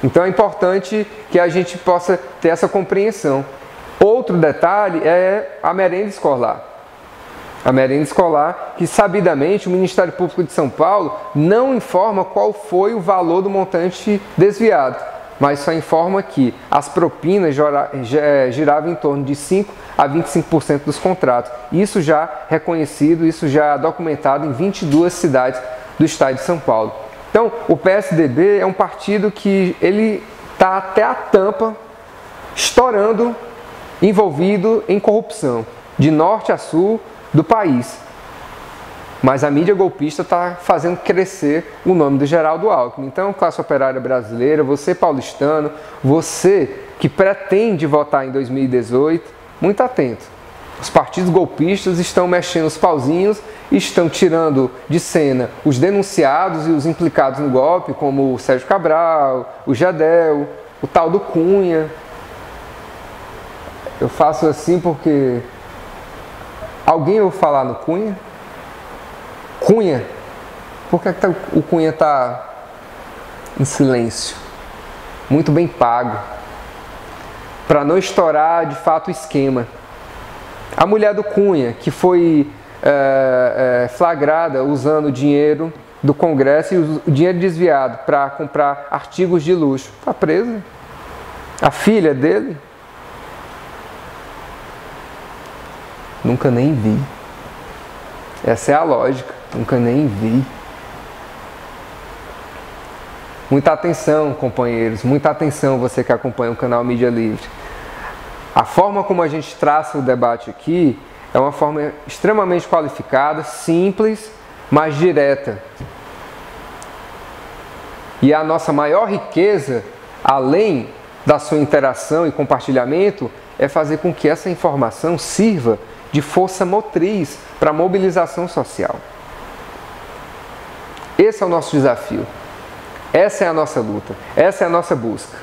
Então é importante que a gente possa ter essa compreensão. Outro detalhe é a merenda escolar. A merenda escolar, que sabidamente o Ministério Público de São Paulo não informa qual foi o valor do montante desviado, mas só informa que as propinas giravam em torno de 5% a 25% dos contratos. Isso já reconhecido, isso já documentado em 22 cidades do estado de São Paulo. Então, o PSDB é um partido que ele está até a tampa, estourando, envolvido em corrupção, de norte a sul do país. Mas a mídia golpista está fazendo crescer o nome do Geraldo Alckmin. Então, classe operária brasileira, você paulistano, você que pretende votar em 2018, muito atento. Os partidos golpistas estão mexendo os pauzinhos e estão tirando de cena os denunciados e os implicados no golpe, como o Sérgio Cabral, o Jadel, o tal do Cunha. Eu faço assim porque... Alguém ouviu falar no Cunha? Cunha? Por que o Cunha está em silêncio? Muito bem pago. Para não estourar de fato o esquema. A mulher do Cunha, que foi flagrada usando dinheiro do Congresso e o dinheiro desviado para comprar artigos de luxo, está presa. A filha dele, nunca nem vi. Essa é a lógica, nunca nem vi. Muita atenção, companheiros, muita atenção você que acompanha o canal Mídia Livre. A forma como a gente traça o debate aqui é uma forma extremamente qualificada, simples, mas direta. E a nossa maior riqueza, além da sua interação e compartilhamento, é fazer com que essa informação sirva de força motriz para a mobilização social. Esse é o nosso desafio. Essa é a nossa luta. Essa é a nossa busca.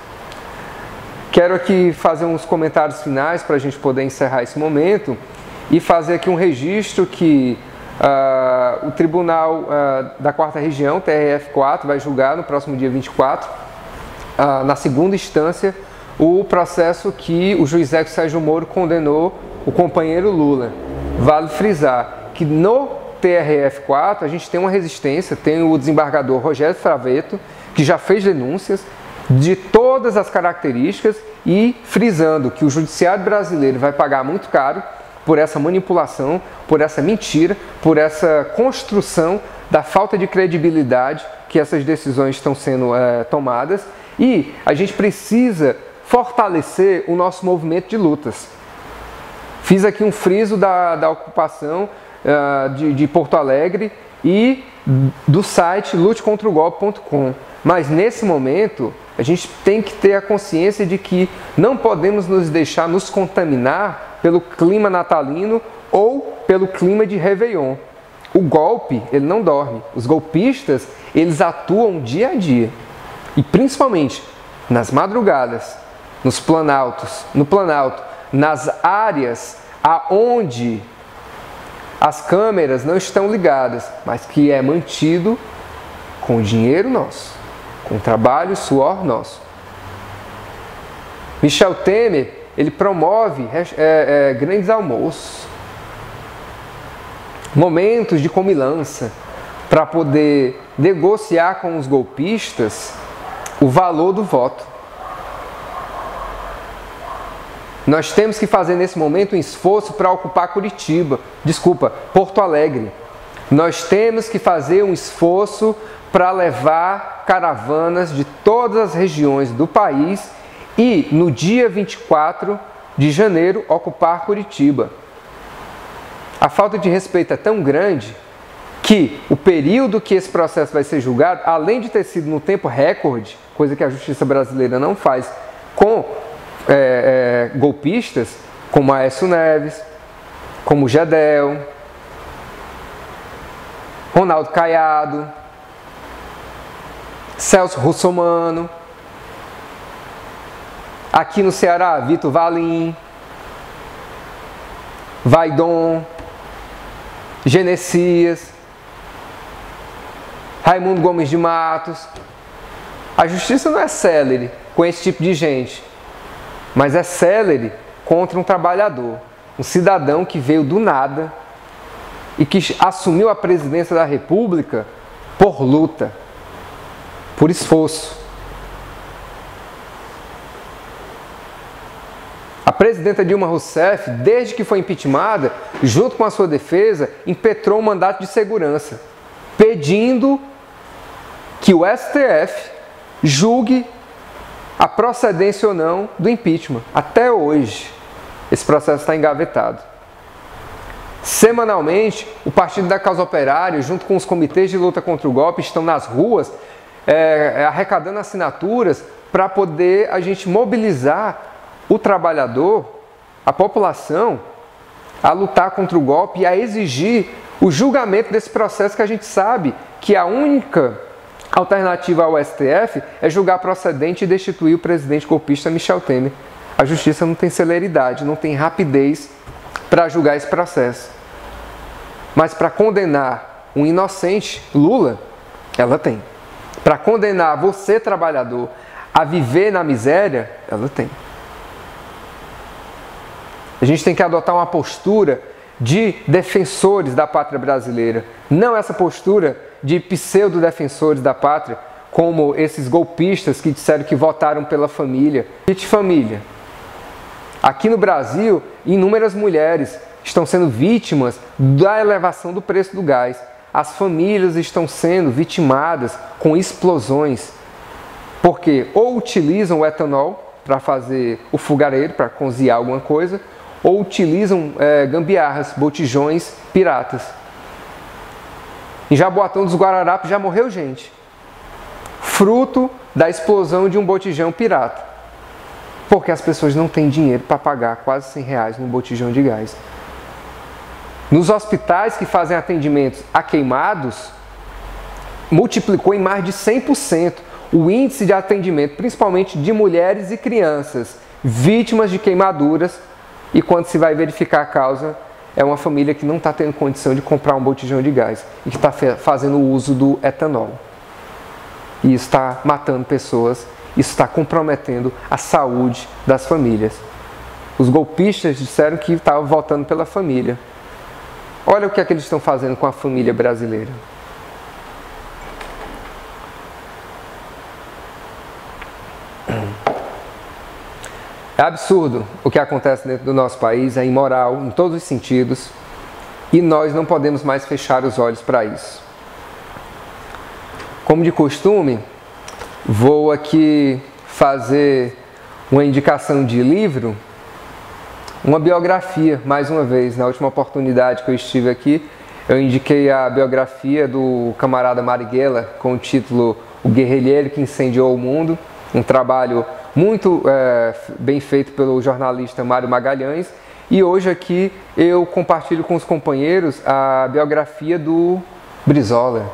Quero aqui fazer uns comentários finais para a gente poder encerrar esse momento e fazer aqui um registro que o Tribunal da 4ª Região, TRF4, vai julgar no próximo dia 24, na segunda instância, o processo que o juiz Sérgio Moro condenou o companheiro Lula. Vale frisar que no TRF4 a gente tem uma resistência, tem o desembargador Rogério Fravetto, que já fez denúncias de todas as características e frisando que o judiciário brasileiro vai pagar muito caro por essa manipulação, por essa mentira, por essa construção da falta de credibilidade que essas decisões estão sendo tomadas, e a gente precisa fortalecer o nosso movimento de lutas. Fiz aqui um friso da ocupação de Porto Alegre e do site lutecontragolpe.com. Mas nesse momento a gente tem que ter a consciência de que não podemos nos deixar nos contaminar pelo clima natalino ou pelo clima de Réveillon. O golpe, ele não dorme. Os golpistas, eles atuam dia a dia. E principalmente nas madrugadas, no Planalto, nas áreas aonde as câmeras não estão ligadas, mas que é mantido com dinheiro nosso, com trabalho, suor nosso. Michel Temer ele promove grandes almoços, momentos de comilança, para poder negociar com os golpistas o valor do voto. Nós temos que fazer nesse momento um esforço para ocupar Porto Alegre. Nós temos que fazer um esforço para levar caravanas de todas as regiões do país e, no dia 24 de janeiro, ocupar Curitiba. A falta de respeito é tão grande que o período que esse processo vai ser julgado, além de ter sido no tempo recorde, coisa que a justiça brasileira não faz com golpistas, como Aécio Neves, como Gedel, Ronaldo Caiado, Celso Russomano, aqui no Ceará, Vitor Valim, Vaidon, Genesias, Raimundo Gomes de Matos. A justiça não é célere com esse tipo de gente, mas é célere contra um trabalhador, um cidadão que veio do nada e que assumiu a presidência da República por luta, por esforço. A presidenta Dilma Rousseff, desde que foi impeachmentada, junto com a sua defesa, impetrou um mandato de segurança, pedindo que o STF julgue a procedência ou não do impeachment. Até hoje, esse processo está engavetado. Semanalmente, o Partido da Causa Operária, junto com os comitês de luta contra o golpe, estão nas ruas arrecadando assinaturas para poder a gente mobilizar o trabalhador, a população, a lutar contra o golpe e a exigir o julgamento desse processo, que a gente sabe que a única alternativa ao STF é julgar procedente e destituir o presidente golpista Michel Temer. A justiça não tem celeridade, não tem rapidez para julgar esse processo. Mas para condenar um inocente, Lula, ela tem. Para condenar você, trabalhador, a viver na miséria, ela tem. A gente tem que adotar uma postura de defensores da pátria brasileira, não essa postura de pseudo-defensores da pátria, como esses golpistas que disseram que votaram pela família. Kit família. Aqui no Brasil, inúmeras mulheres estão sendo vítimas da elevação do preço do gás. As famílias estão sendo vitimadas com explosões, porque ou utilizam o etanol para fazer o fogareiro, para cozinhar alguma coisa, ou utilizam gambiarras, botijões piratas. Em Jaboatão dos Guararapes já morreu gente, fruto da explosão de um botijão pirata, porque as pessoas não têm dinheiro para pagar quase R$100 num botijão de gás. Nos hospitais que fazem atendimentos a queimados, multiplicou em mais de 100% o índice de atendimento, principalmente de mulheres e crianças vítimas de queimaduras, e quando se vai verificar a causa, é uma família que não está tendo condição de comprar um botijão de gás e que está fazendo uso do etanol. E isso está matando pessoas, isso está comprometendo a saúde das famílias. Os golpistas disseram que estavam votando pela família. Olha o que é que eles estão fazendo com a família brasileira. É absurdo o que acontece dentro do nosso país, é imoral em todos os sentidos e nós não podemos mais fechar os olhos para isso. Como de costume, vou aqui fazer uma indicação de livro, uma biografia, mais uma vez. Na última oportunidade que eu estive aqui, eu indiquei a biografia do camarada Marighella com o título O Guerrilheiro que Incendiou o Mundo, um trabalho muito bem feito pelo jornalista Mário Magalhães, e hoje aqui eu compartilho com os companheiros a biografia do Brizola,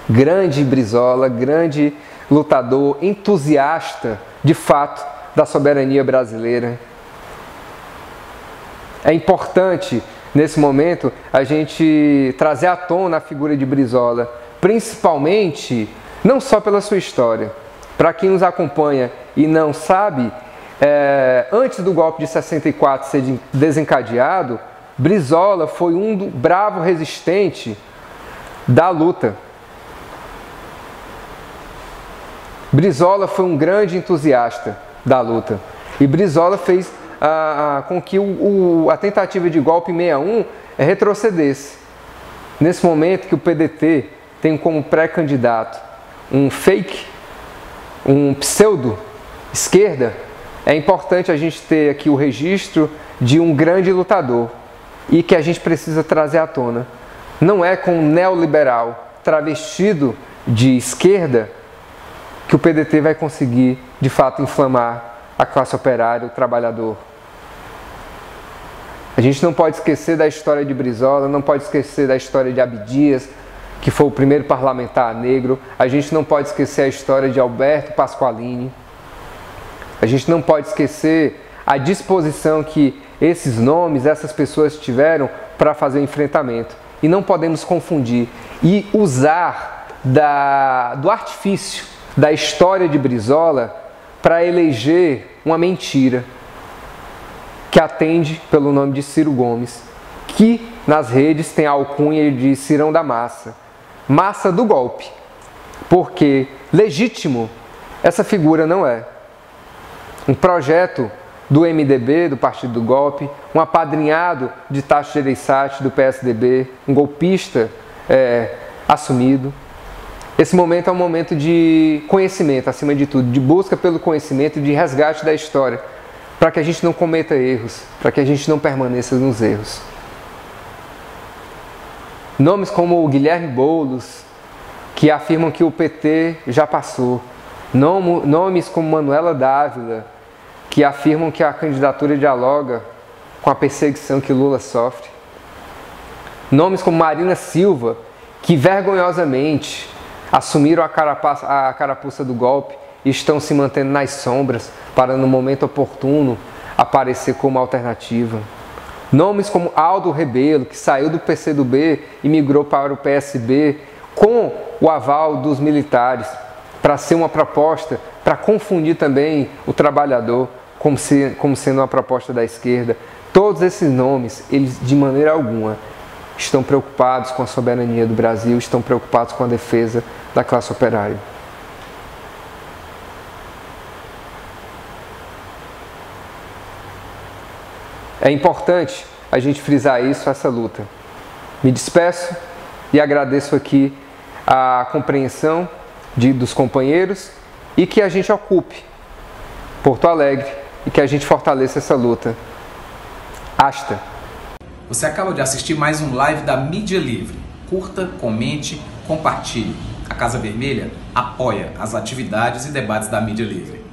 grande lutador, entusiasta de fato da soberania brasileira. É importante nesse momento a gente trazer à tona a figura de Brizola, principalmente não só pela sua história. Para quem nos acompanha e não sabe, Antes do golpe de 64 ser desencadeado, Brizola foi um bravo resistente da luta. Brizola foi um grande entusiasta da luta. E Brizola fez com que a tentativa de golpe em 61 retrocedesse. Nesse momento que o PDT tem como pré-candidato um fake, um pseudo-esquerda, é importante a gente ter aqui o registro de um grande lutador e que a gente precisa trazer à tona. Não é com um neoliberal travestido de esquerda que o PDT vai conseguir, de fato, inflamar a classe operária, o trabalhador. A gente não pode esquecer da história de Brizola, não pode esquecer da história de Abdias, que foi o primeiro parlamentar negro. A gente não pode esquecer a história de Alberto Pasqualini. A gente não pode esquecer a disposição que esses nomes, essas pessoas tiveram para fazer o enfrentamento. E não podemos confundir e usar do artifício da história de Brizola para eleger uma mentira que atende pelo nome de Ciro Gomes, que nas redes tem a alcunha de Cirão da Massa, massa do golpe, porque legítimo essa figura não é. Um projeto do MDB, do Partido do Golpe, um apadrinhado de Tasso Gereissati, do PSDB, um golpista assumido. Esse momento é um momento de conhecimento, acima de tudo, de busca pelo conhecimento e de resgate da história, para que a gente não cometa erros, para que a gente não permaneça nos erros. Nomes como o Guilherme Boulos, que afirmam que o PT já passou. Nomes como Manuela Dávila, que afirmam que a candidatura dialoga com a perseguição que Lula sofre. Nomes como Marina Silva, que vergonhosamente assumiram a carapuça do golpe e estão se mantendo nas sombras para, no momento oportuno, aparecer como alternativa. Nomes como Aldo Rebelo, que saiu do PCdoB e migrou para o PSB com o aval dos militares, para ser uma proposta, para confundir também o trabalhador como sendo uma proposta da esquerda. Todos esses nomes, eles de maneira alguma estão preocupados com a soberania do Brasil, estão preocupados com a defesa da classe operária. É importante a gente frisar isso, essa luta. Me despeço e agradeço aqui a compreensão dos companheiros e que a gente ocupe Porto Alegre e que a gente fortaleça essa luta. Hasta! Você acaba de assistir mais um live da Mídia Livre. Curta, comente, compartilhe. A Casa Vermelha apoia as atividades e debates da Mídia Livre.